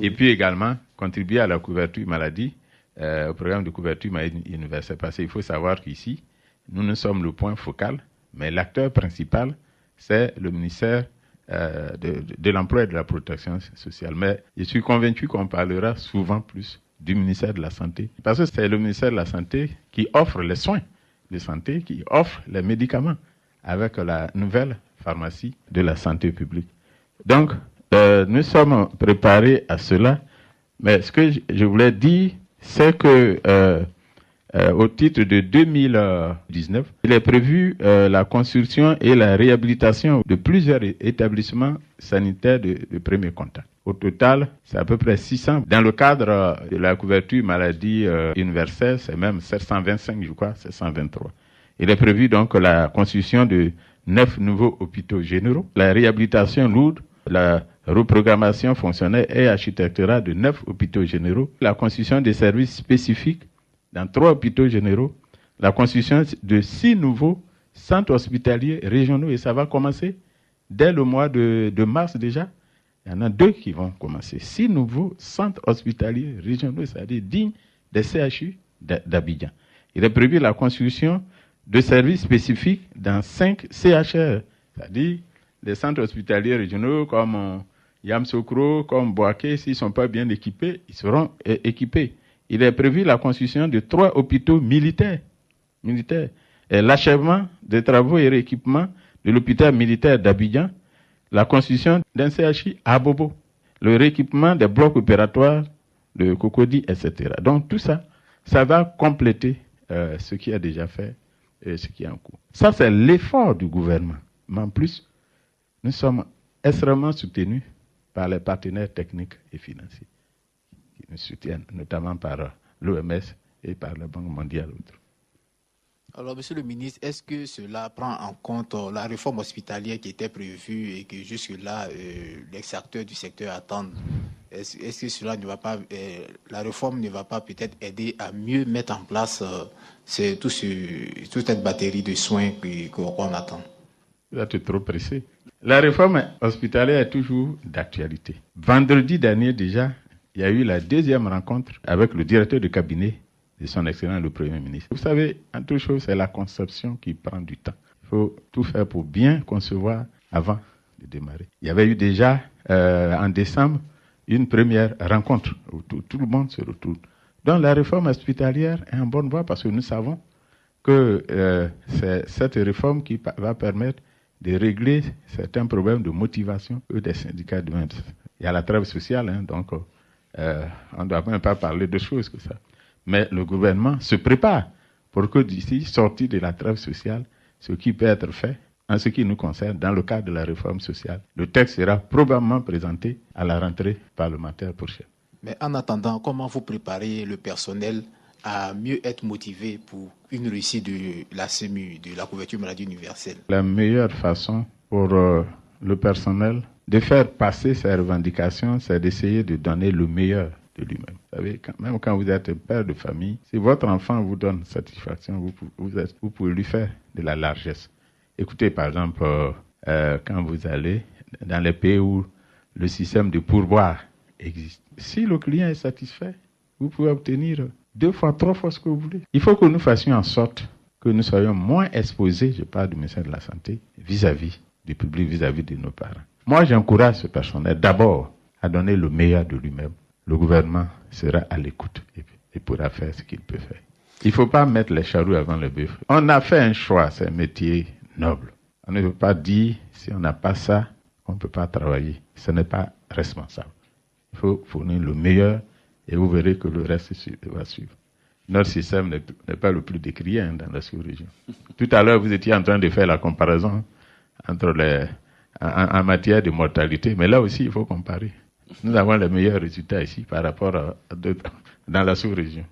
Et puis également contribuer à la couverture maladie, au programme de couverture maladie universelle. Parce qu'il faut savoir qu'ici, nous sommes le point focal, mais l'acteur principal, c'est le ministère de l'emploi et de la protection sociale. Mais je suis convaincu qu'on parlera souvent plus du ministère de la Santé. Parce que c'est le ministère de la Santé qui offre les soins de santé, qui offre les médicaments avec la nouvelle pharmacie de la santé publique. Donc, nous sommes préparés à cela. Mais ce que je voulais dire, c'est que au titre de 2019, il est prévu la construction et la réhabilitation de plusieurs établissements sanitaires de premier contact. Au total, c'est à peu près 600. Dans le cadre de la couverture maladie universelle, c'est même 725, je crois, 723. Il est prévu donc la construction de 9 nouveaux hôpitaux généraux, la réhabilitation lourde, la reprogrammation fonctionnelle et architecturale de 9 hôpitaux généraux, la construction des services spécifiques dans 3 hôpitaux généraux, la construction de 6 nouveaux centres hospitaliers régionaux, et ça va commencer dès le mois de mars déjà. Il y en a 2 qui vont commencer. 6 nouveaux centres hospitaliers régionaux, c'est-à-dire dignes des CHU d'Abidjan. Il est prévu la construction de services spécifiques dans 5 CHR, c'est-à-dire des centres hospitaliers régionaux comme Yamsokro, comme Boaké. S'ils ne sont pas bien équipés, ils seront équipés. Il est prévu la construction de 3 hôpitaux militaires. Et l'achèvement des travaux et rééquipements de l'hôpital militaire d'Abidjan, la construction d'un CHI à Bobo, le rééquipement des blocs opératoires de Cocody, etc. Donc tout ça, ça va compléter ce qui a déjà fait et ce qui est en cours. Ça, c'est l'effort du gouvernement. Mais en plus, nous sommes extrêmement soutenus par les partenaires techniques et financiers qui nous soutiennent, notamment par l'OMS et par la Banque mondiale. Alors, Monsieur le ministre, est-ce que cela prend en compte la réforme hospitalière qui était prévue et que jusque-là, les acteurs du secteur attendent? Est-ce que cela ne va pas, la réforme ne va pas peut-être aider à mieux mettre en place toute cette batterie de soins qu'on attend? Vous êtes trop pressé. La réforme hospitalière est toujours d'actualité. Vendredi dernier déjà, il y a eu la 2e rencontre avec le directeur de cabinet de son Excellence le Premier ministre. Vous savez, en toute chose, c'est la conception qui prend du temps. Il faut tout faire pour bien concevoir avant de démarrer. Il y avait eu déjà, en décembre, une première rencontre où tout le monde se retrouve. Donc la réforme hospitalière est en bonne voie parce que nous savons que c'est cette réforme qui va permettre de régler certains problèmes de motivation des syndicats de médecins. Il y a la trêve sociale, donc on ne doit même pas parler de choses que ça. Mais le gouvernement se prépare pour que d'ici, sorti de la trêve sociale, ce qui peut être fait, en ce qui nous concerne, dans le cadre de la réforme sociale, le texte sera probablement présenté à la rentrée parlementaire prochaine. Mais en attendant, comment vous préparez le personnel à mieux être motivé pour une réussite de la CMU, de la couverture maladie universelle? La meilleure façon pour le personnel de faire passer ses revendications, c'est d'essayer de donner le meilleur de lui-même. Vous savez, même quand vous êtes père de famille, si votre enfant vous donne satisfaction, vous pouvez lui faire de la largesse. Écoutez, par exemple, quand vous allez dans les pays où le système de pourboire existe, si le client est satisfait, vous pouvez obtenir 2 fois, 3 fois ce que vous voulez. Il faut que nous fassions en sorte que nous soyons moins exposés, je parle du ministère de la Santé, vis-à-vis du public, vis-à-vis de nos parents. Moi, j'encourage ce personnel d'abord à donner le meilleur de lui-même. Le gouvernement sera à l'écoute et pourra faire ce qu'il peut faire. Il ne faut pas mettre les charrues avant le bœuf. On a fait un choix, c'est un métier noble. On ne peut pas dire, si on n'a pas ça, on ne peut pas travailler. Ce n'est pas responsable. Il faut fournir le meilleur et vous verrez que le reste va suivre. Notre système n'est pas le plus décrié dans la sous-région. Tout à l'heure, vous étiez en train de faire la comparaison entre en matière de mortalité, mais là aussi, il faut comparer. Nous avons les meilleurs résultats ici par rapport dans la sous-région,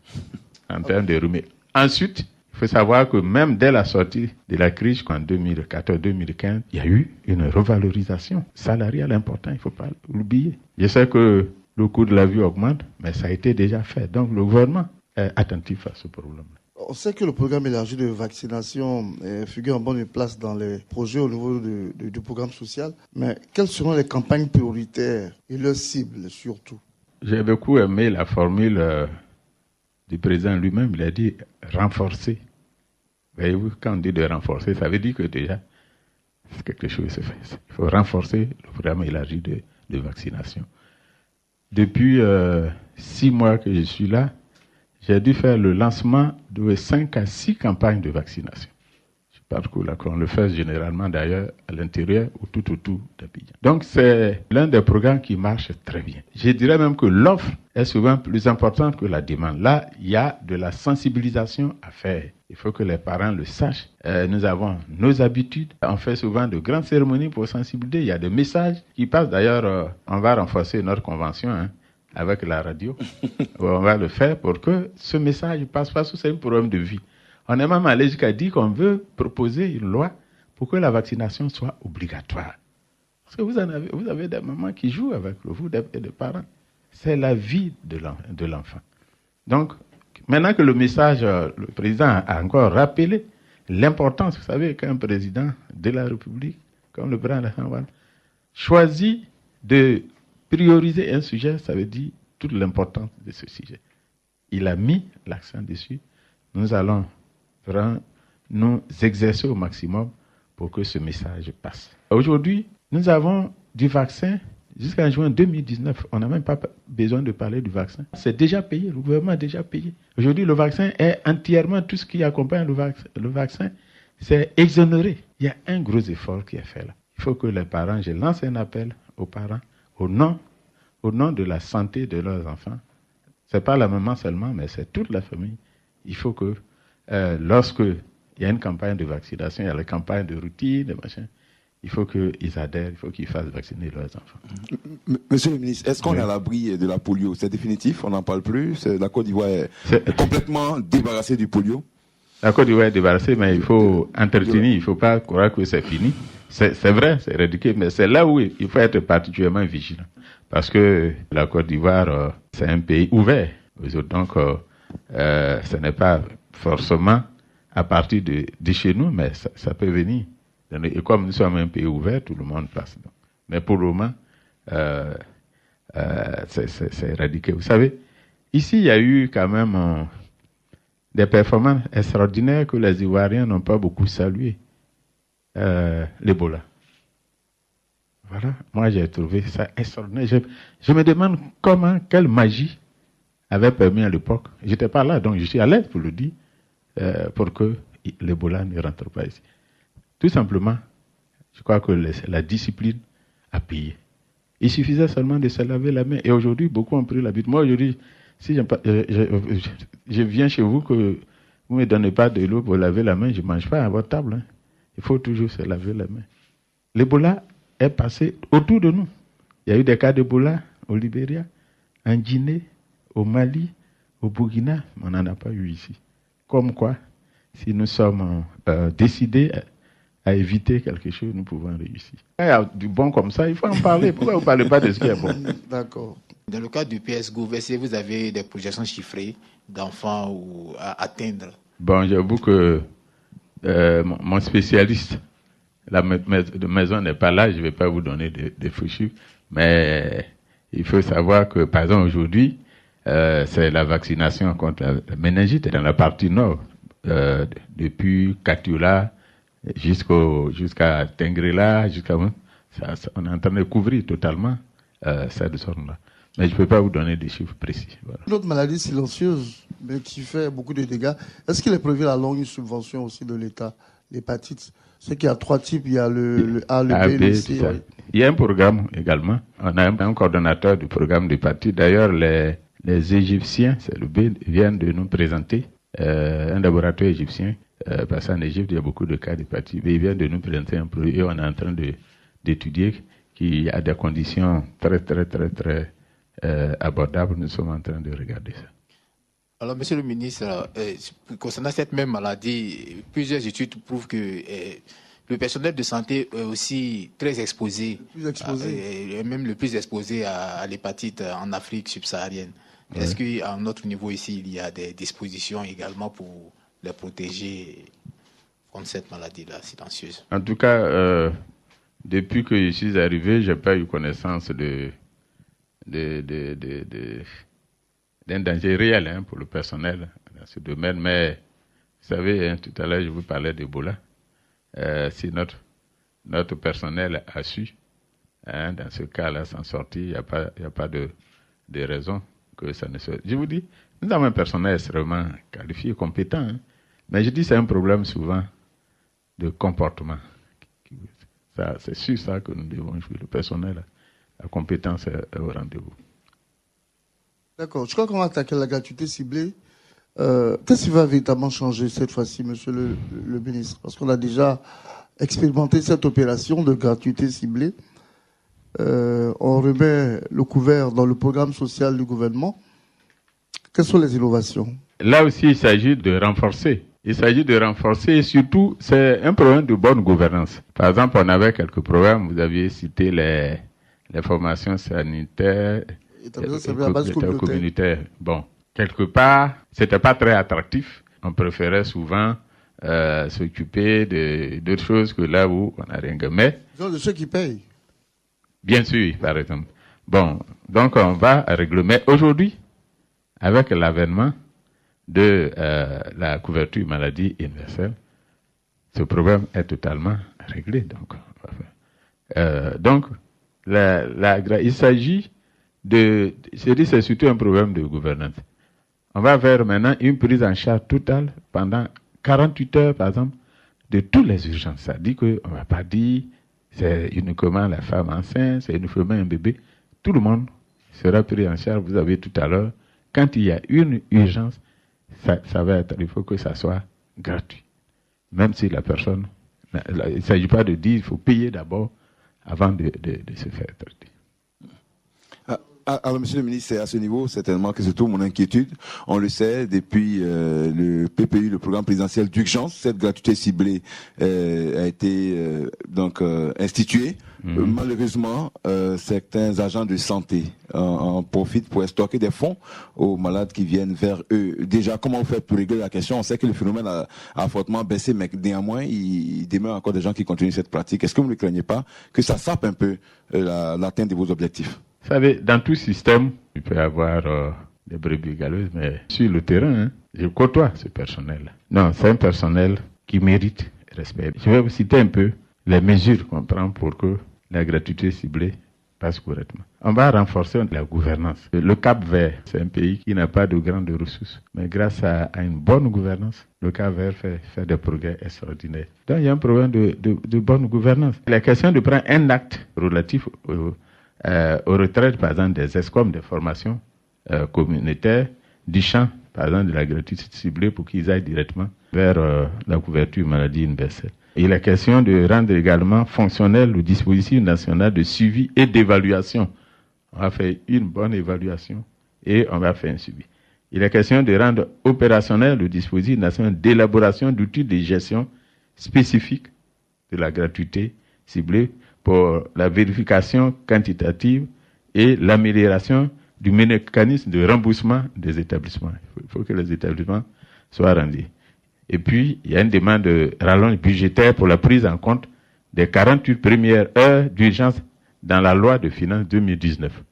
en termes de remis. Ensuite, il faut savoir que même dès la sortie de la crise, en 2014-2015, il y a eu une revalorisation salariale importante, il ne faut pas l'oublier. Je sais que le coût de la vie augmente, mais ça a été déjà fait. Donc le gouvernement est attentif à ce problème. On sait que le programme élargi de vaccination figure en bonne place dans les projets au niveau du programme social. Mais quelles seront les campagnes prioritaires et leurs cibles surtout? J'ai beaucoup aimé la formule du président lui-même. Il a dit renforcer. Voyez-vous, quand on dit de renforcer, ça veut dire que déjà, quelque chose se fait. Il faut renforcer le programme élargi de vaccination. Depuis 6 mois que je suis là, j'ai dû faire le lancement de 5 à 6 campagnes de vaccination. Je parcours là, qu'on le fait généralement d'ailleurs à l'intérieur ou tout autour d'Abidjan. Donc c'est l'un des programmes qui marche très bien. Je dirais même que l'offre est souvent plus importante que la demande. Là, il y a de la sensibilisation à faire. Il faut que les parents le sachent. Nous avons nos habitudes. On fait souvent de grandes cérémonies pour sensibiliser. Il y a des messages qui passent. D'ailleurs, on va renforcer notre convention, avec la radio. On va le faire pour que ce message passe parce que c'est un problème de vie. On est même allé jusqu'à dire qu'on veut proposer une loi pour que la vaccination soit obligatoire. Parce que vous avez des mamans qui jouent avec vous et des parents. C'est la vie de l'enfant. Donc, maintenant que le message, le président a encore rappelé l'importance, vous savez, qu'un président de la République, comme le président Alassane Ouattara, choisit de prioriser un sujet, ça veut dire toute l'importance de ce sujet. Il a mis l'accent dessus. Nous allons vraiment nous exercer au maximum pour que ce message passe. Aujourd'hui, nous avons du vaccin jusqu'en juin 2019. On n'a même pas besoin de parler du vaccin. C'est déjà payé, le gouvernement a déjà payé. Aujourd'hui, le vaccin est entièrement, tout ce qui accompagne le vaccin, c'est exonéré. Il y a un gros effort qui est fait là. Il faut que les parents, je lance un appel aux parents, au nom de la santé de leurs enfants. Ce n'est pas la maman seulement, mais c'est toute la famille. Il faut que, lorsque il y a une campagne de vaccination, il y a la campagne de routine, de machin, il faut qu'ils adhèrent, il faut qu'ils fassent vacciner leurs enfants. Monsieur le ministre, est-ce qu'on est à l'abri de la polio? C'est définitif, on n'en parle plus. La Côte d'Ivoire est complètement débarrassée du polio. La Côte d'Ivoire est débarrassée, mais il faut entretenir, il ne faut pas croire que c'est fini. C'est vrai, c'est éradiqué, mais c'est là où il faut être particulièrement vigilant. Parce que la Côte d'Ivoire, c'est un pays ouvert. Donc, ce n'est pas forcément à partir de chez nous, mais ça peut venir. Et comme nous sommes un pays ouvert, tout le monde passe. Mais pour le moment, c'est éradiqué. Vous savez, ici, il y a eu quand même des performances extraordinaires que les Ivoiriens n'ont pas beaucoup saluées. L'Ebola. Voilà, moi j'ai trouvé ça extraordinaire. Je me demande quelle magie avait permis à l'époque. Je n'étais pas là, donc je suis à l'aise pour le dire, pour que l'Ebola ne rentre pas ici. Tout simplement, je crois que la discipline a payé. Il suffisait seulement de se laver la main. Et aujourd'hui, beaucoup ont pris l'habitude. Moi, aujourd'hui, si je viens chez vous, que vous ne me donnez pas de l'eau pour laver la main, je ne mange pas à votre table. Hein. Il faut toujours se laver la main. L'Ebola est passé autour de nous. Il y a eu des cas d'Ebola au Libéria, en Guinée, au Mali, au Burkina, mais on n'en a pas eu ici. Comme quoi, si nous sommes décidés à éviter quelque chose, nous pouvons réussir. Il y a du bon comme ça, il faut en parler. Pourquoi vous ne parlez pas de ce qui est bon? D'accord. Dans le cas du PSGouv, est-ce que vous avez des projections chiffrées d'enfants à atteindre? Bon, j'avoue que mon spécialiste, la maison n'est pas là, je ne vais pas vous donner des faux chiffres, mais il faut savoir que, par exemple, aujourd'hui, c'est la vaccination contre la méningite dans la partie nord, depuis Katiola jusqu'à Tengrela, on est en train de couvrir totalement cette zone-là. Mais je ne peux pas vous donner des chiffres précis. Voilà. Une autre maladie silencieuse, mais qui fait beaucoup de dégâts. Est-ce qu'il est prévu à longue une subvention aussi de l'État, l'hépatite? C'est qu'il y a 3 types, il y a le A, le B, le C. Ouais. Il y a un programme également. On a un coordonnateur du programme d'hépatite. D'ailleurs, les Égyptiens, c'est le B, viennent de nous présenter un laboratoire égyptien. Parce qu'en Égypte, il y a beaucoup de cas d'hépatite. Ils viennent de nous présenter un produit et on est en train d'étudier qu'il y a des conditions très abordables. Nous sommes en train de regarder ça. Alors, monsieur le ministre, concernant cette même maladie, plusieurs études prouvent que le personnel de santé est aussi très exposé, même le plus exposé à l'hépatite en Afrique subsaharienne. Ouais. Est-ce qu'à notre niveau ici, il y a des dispositions également pour les protéger contre cette maladie-là silencieuse? En tout cas, depuis que je suis arrivé, je n'ai pas eu connaissance d'un danger réel pour le personnel dans ce domaine. Mais vous savez, tout à l'heure, je vous parlais d'Ebola. Si notre personnel a su, dans ce cas-là, s'en sortir, il n'y a pas de raison que ça ne soit. Je vous dis, nous avons un personnel extrêmement qualifié, compétent. Mais je dis c'est un problème souvent de comportement. C'est sur ça que nous devons jouer. Le personnel, la compétence est au rendez-vous. D'accord. Je crois qu'on va attaquer la gratuité ciblée. Qu'est-ce qui va véritablement changer cette fois-ci, monsieur le ministre? Parce qu'on a déjà expérimenté cette opération de gratuité ciblée. On remet le couvert dans le programme social du gouvernement. Quelles sont les innovations? Là aussi, il s'agit de renforcer Il s'agit de renforcer et surtout, c'est un problème de bonne gouvernance. Par exemple, on avait quelques problèmes. Vous aviez cité les formations sanitaires, les communautaires. Bon, quelque part, c'était pas très attractif. On préférait souvent s'occuper d'autres choses que là où on n'a rien que. Mais de ceux qui payent. Bien sûr, par exemple. Bon, donc on va régler. Mais aujourd'hui, avec l'avènement de la couverture maladie universelle, ce problème est totalement réglé. Donc, il s'agit c'est surtout un problème de gouvernance. On va vers maintenant une prise en charge totale pendant 48 heures, par exemple, de toutes les urgences. Ça dit qu'on ne va pas dire c'est uniquement la femme enceinte, c'est uniquement un bébé. Tout le monde sera pris en charge. Vous avez tout à l'heure, quand il y a une urgence, ça va être, il faut que ça soit gratuit. Même si la personne, il ne s'agit pas de dire qu'il faut payer d'abord avant de se faire traiter. Alors, monsieur le ministre, c'est à ce niveau, certainement, que se trouve mon inquiétude. On le sait, depuis le PPU, le programme présidentiel d'urgence, cette gratuité ciblée a été instituée. Malheureusement, certains agents de santé en profitent pour stocker des fonds aux malades qui viennent vers eux. Déjà, comment vous faites pour régler la question? On sait que le phénomène a fortement baissé, mais néanmoins, il demeure encore des gens qui continuent cette pratique. Est-ce que vous ne craignez pas que ça sape un peu l'atteinte de vos objectifs? Vous savez, dans tout système, il peut y avoir des brebis galeuses, mais sur le terrain, je côtoie ce personnel. Non, c'est un personnel qui mérite respect. Je vais vous citer un peu les mesures qu'on prend pour que la gratuité ciblée passe correctement. On va renforcer la gouvernance. Le Cap-Vert, c'est un pays qui n'a pas de grandes ressources, mais grâce à une bonne gouvernance, le Cap-Vert fait des progrès extraordinaires. Donc il y a un problème de bonne gouvernance. La question de prendre un acte relatif aux retraites, par exemple, des ESCOM, des formations communautaires, du champ, par exemple, de la gratuité ciblée pour qu'ils aillent directement vers la couverture maladie universelle. Il est question de rendre également fonctionnel le dispositif national de suivi et d'évaluation. On va faire une bonne évaluation et on va faire un suivi. Il est question de rendre opérationnel le dispositif national d'élaboration d'outils de gestion spécifiques de la gratuité ciblée pour la vérification quantitative et l'amélioration du mécanisme de remboursement des établissements. Il faut que les établissements soient rendus. Et puis, il y a une demande de rallonge budgétaire pour la prise en compte des 48 premières heures d'urgence dans la loi de finances 2019.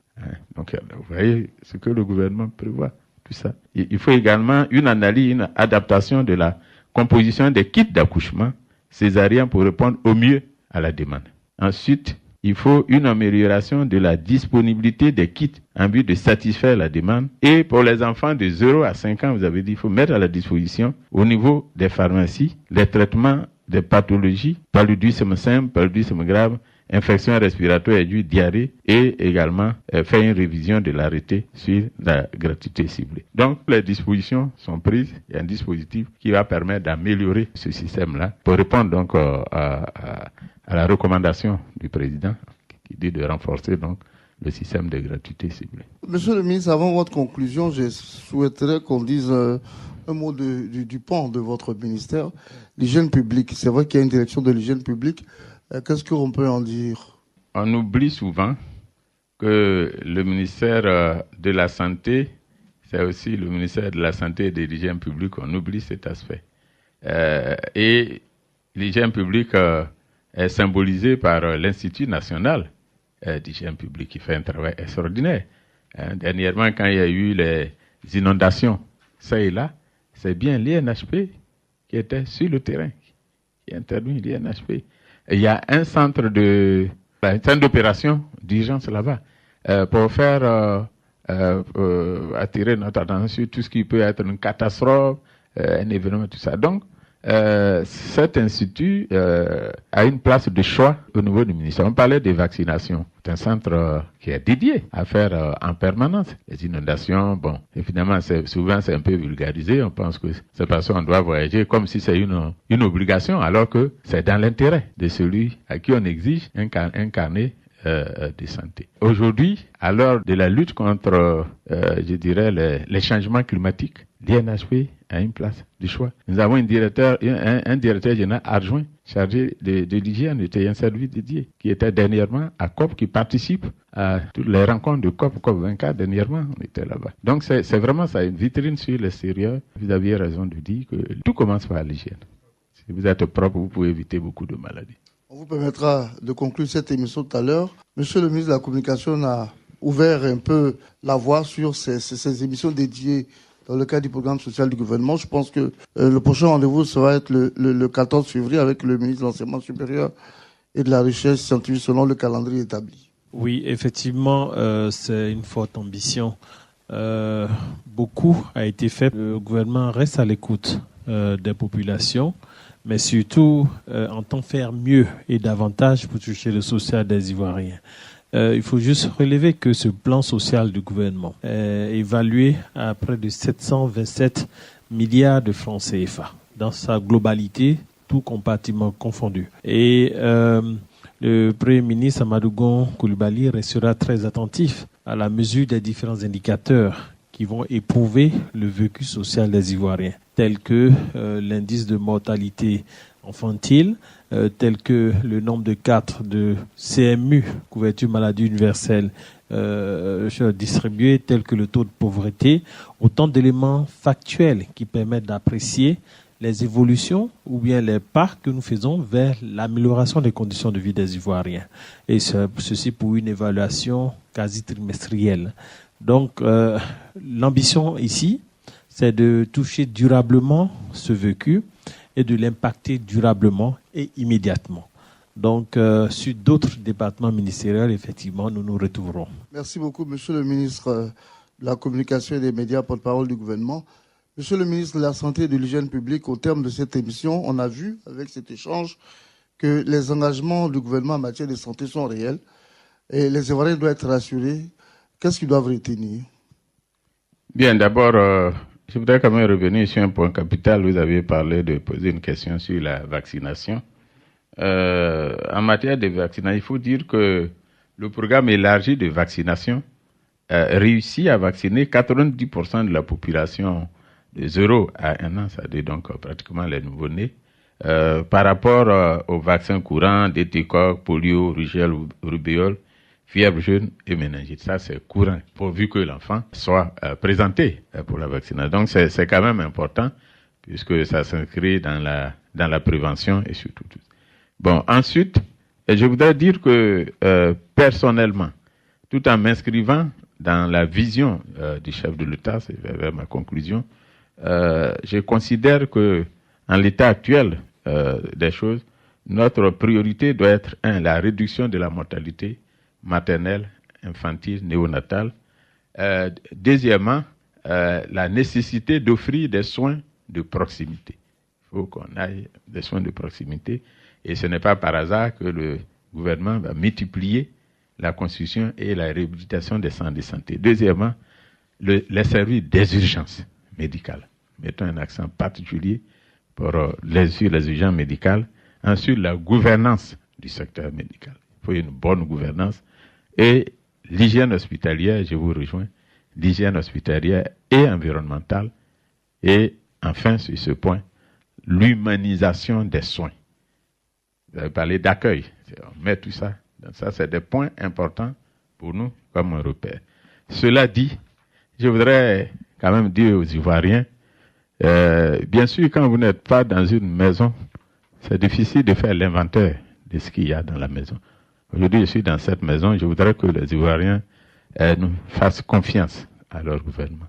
Donc, vous voyez ce que le gouvernement prévoit, tout ça. Il faut également une analyse, une adaptation de la composition des kits d'accouchement césarien pour répondre au mieux à la demande. Ensuite, il faut une amélioration de la disponibilité des kits en vue de satisfaire la demande. Et pour les enfants de 0 à 5 ans, vous avez dit, il faut mettre à la disposition au niveau des pharmacies les traitements des pathologies, paludisme simple, paludisme grave, infection respiratoire aiguë, diarrhée, et également faire une révision de l'arrêté sur la gratuité ciblée. Donc, les dispositions sont prises. Il y a un dispositif qui va permettre d'améliorer ce système-là pour répondre donc à la recommandation du président qui dit de renforcer donc le système de gratuité ciblée. Monsieur le ministre, avant votre conclusion, je souhaiterais qu'on dise un mot du pan de votre ministère, l'hygiène publique. C'est vrai qu'il y a une direction de l'hygiène publique. Qu'est-ce qu'on peut en dire? On oublie souvent que le ministère de la Santé, c'est aussi le ministère de la Santé et de l'hygiène publique. On oublie cet aspect. Et l'hygiène publique est symbolisée par l'Institut national d'hygiène publique qui fait un travail extraordinaire. Dernièrement, quand il y a eu les inondations, ça et là, c'est bien l'INHP qui était sur le terrain, qui intervient, l'INHP. Il y a un centre d'opération d'urgence là-bas pour faire attirer notre attention sur tout ce qui peut être une catastrophe, un événement, tout ça. Donc, cet institut a une place de choix au niveau du ministère. On parlait des vaccinations. C'est un centre qui est dédié à faire en permanence les inondations. Bon, évidemment, souvent c'est un peu vulgarisé. On pense que c'est parce qu'on doit voyager comme si c'est une obligation, alors que c'est dans l'intérêt de celui à qui on exige un carnet de santé. Aujourd'hui, à l'heure de la lutte contre, je dirais, les changements climatiques, l'INHP a une place de choix. Nous avons un directeur général adjoint chargé de l'hygiène, de un service dédié, qui était dernièrement à COP, qui participe à toutes les rencontres de COP 24. Dernièrement, on était là-bas. Donc c'est vraiment ça, une vitrine sur l'extérieur. Vous aviez raison de dire que tout commence par l'hygiène. Si vous êtes propre, vous pouvez éviter beaucoup de maladies. On vous permettra de conclure cette émission tout à l'heure. Monsieur le ministre de la Communication a ouvert un peu la voie sur ces émissions dédiées dans le cadre du programme social du gouvernement. Je pense que le prochain rendez-vous sera être le 14 février avec le ministre de l'Enseignement supérieur et de la Recherche scientifique selon le calendrier établi. Oui, effectivement, c'est une forte ambition. Beaucoup a été fait. Le gouvernement reste à l'écoute des populations, mais surtout entend faire mieux et davantage pour toucher le social des Ivoiriens. Il faut juste relever que ce plan social du gouvernement est évalué à près de 727 milliards de francs CFA dans sa globalité, tout compartiment confondu. Et le Premier ministre Amadou Gon Coulibaly restera très attentif à la mesure des différents indicateurs qui vont éprouver le vécu social des Ivoiriens, tels que l'indice de mortalité infantile, tel que le nombre de cas de CMU, couverture maladie universelle, distribués, tel que le taux de pauvreté, autant d'éléments factuels qui permettent d'apprécier les évolutions ou bien les pas que nous faisons vers l'amélioration des conditions de vie des Ivoiriens. Et ceci pour une évaluation quasi trimestrielle. Donc, l'ambition ici, c'est de toucher durablement ce vécu et de l'impacter durablement et immédiatement. Donc, sur d'autres départements ministériels, effectivement, nous nous retrouverons. Merci beaucoup, Monsieur le ministre de la Communication et des Médias, porte-parole du gouvernement. Monsieur le ministre de la Santé et de l'Hygiène publique, au terme de cette émission, on a vu, avec cet échange, que les engagements du gouvernement en matière de santé sont réels et les Ivoiriens doivent être rassurés. Qu'est-ce qu'ils doivent retenir? Bien, d'abord, je voudrais quand même revenir sur un point capital. Vous avez parlé de poser une question sur la vaccination. En matière de vaccination, il faut dire que le programme élargi de vaccination réussit à vacciner 90% de la population de 0 à 1 an, c'est-à-dire donc pratiquement les nouveau-nés, par rapport aux vaccins courants, d'étécoque, polio, rougeole, rubéole, fièvre jaune et méningite. Ça, c'est courant, pourvu que l'enfant soit présenté pour la vaccination. Donc, c'est quand même important, puisque ça s'inscrit dans la prévention et surtout tout. Bon, ensuite, je voudrais dire que personnellement, tout en m'inscrivant dans la vision du chef de l'État, c'est vers ma conclusion, je considère que en l'état actuel des choses, notre priorité doit être, la réduction de la mortalité maternelle, infantile, néonatale. Deuxièmement, la nécessité d'offrir des soins de proximité. Il faut qu'on aille des soins de proximité. Et ce n'est pas par hasard que le gouvernement va multiplier la construction et la réhabilitation des centres de santé. Deuxièmement, les services des urgences médicales. Mettons un accent particulier sur les urgences médicales. Ensuite, la gouvernance du secteur médical. Il faut une bonne gouvernance. Et l'hygiène hospitalière, je vous rejoins, l'hygiène hospitalière et environnementale. Et enfin, sur ce point, l'humanisation des soins. Vous avez parlé d'accueil. On met tout ça. Donc ça, c'est des points importants pour nous comme un repère. Cela dit, je voudrais quand même dire aux Ivoiriens, bien sûr, quand vous n'êtes pas dans une maison, c'est difficile de faire l'inventaire de ce qu'il y a dans la maison. Aujourd'hui, je suis dans cette maison, je voudrais que les Ivoiriens nous fassent confiance à leur gouvernement.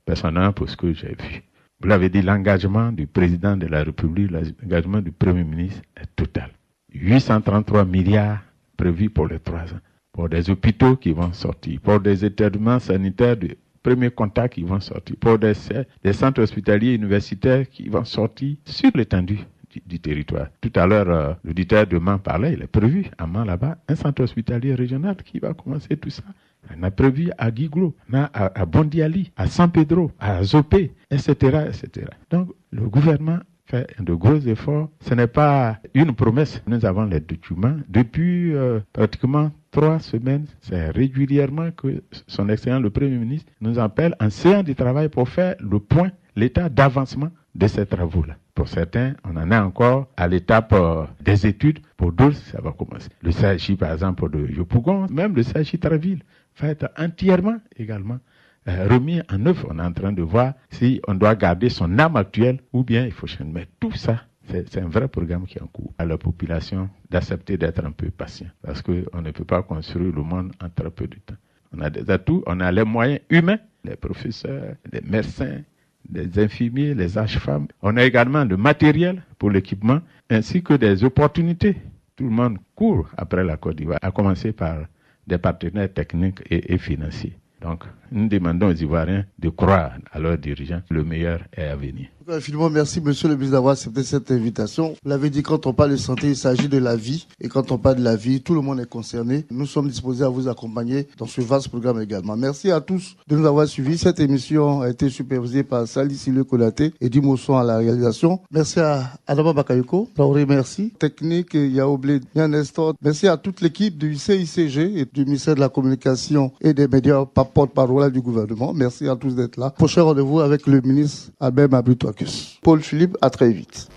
Personnellement, pour ce que j'ai vu. Vous l'avez dit, l'engagement du président de la République, l'engagement du Premier ministre est total. 833 milliards prévus pour les 3 ans, pour des hôpitaux qui vont sortir, pour des établissements sanitaires de premier contact qui vont sortir, pour des centres hospitaliers universitaires qui vont sortir sur l'étendue du territoire. Tout à l'heure, l'auditeur de Mans parlait, il est prévu à Mans là-bas, un centre hospitalier régional qui va commencer tout ça. On a prévu à Guiglo, on a à Bondiali, à San Pedro, à Zopé, etc., etc. Donc, le gouvernement fait de gros efforts. Ce n'est pas une promesse. Nous avons les documents. Depuis pratiquement 3 semaines, c'est régulièrement que son Excellence, le Premier ministre, nous appelle en séance de travail pour faire le point l'état d'avancement de ces travaux-là. Pour certains, on en est encore à l'étape des études. Pour d'autres, ça va commencer. Le CHI, par exemple, de Yopougon, même le CHI Traville, va être entièrement également remis en œuvre. On est en train de voir si on doit garder son âme actuelle ou bien il faut changer. Mais tout ça, c'est un vrai programme qui est en cours. À la population d'accepter d'être un peu patient parce qu'on ne peut pas construire le monde en très peu de temps. On a des atouts, on a les moyens humains, les professeurs, les médecins, les infirmiers, les sages-femmes. On a également le matériel pour l'équipement ainsi que des opportunités. Tout le monde court après la Côte d'Ivoire, à commencer par des partenaires techniques et financiers. Donc, nous demandons aux Ivoiriens de croire à leurs dirigeants. Le meilleur est à venir. Infiniment merci, monsieur le ministre, d'avoir accepté cette invitation. Vous l'avez dit, quand on parle de santé, il s'agit de la vie. Et quand on parle de la vie, tout le monde est concerné. Nous sommes disposés à vous accompagner dans ce vaste programme également. Merci à tous de nous avoir suivis. Cette émission a été supervisée par Sali Silio Konaté et Dimosson à la réalisation. Merci à Adama Bakayoko. Traoré, merci. Technique, Yaoblé, Yann Estor. Merci à toute l'équipe du CICG et du ministère de la Communication et des médias, porte-parole du gouvernement. Merci à tous d'être là. Prochain rendez-vous avec le ministre Albert Mabry-Touakus. Paul Philippe, à très vite.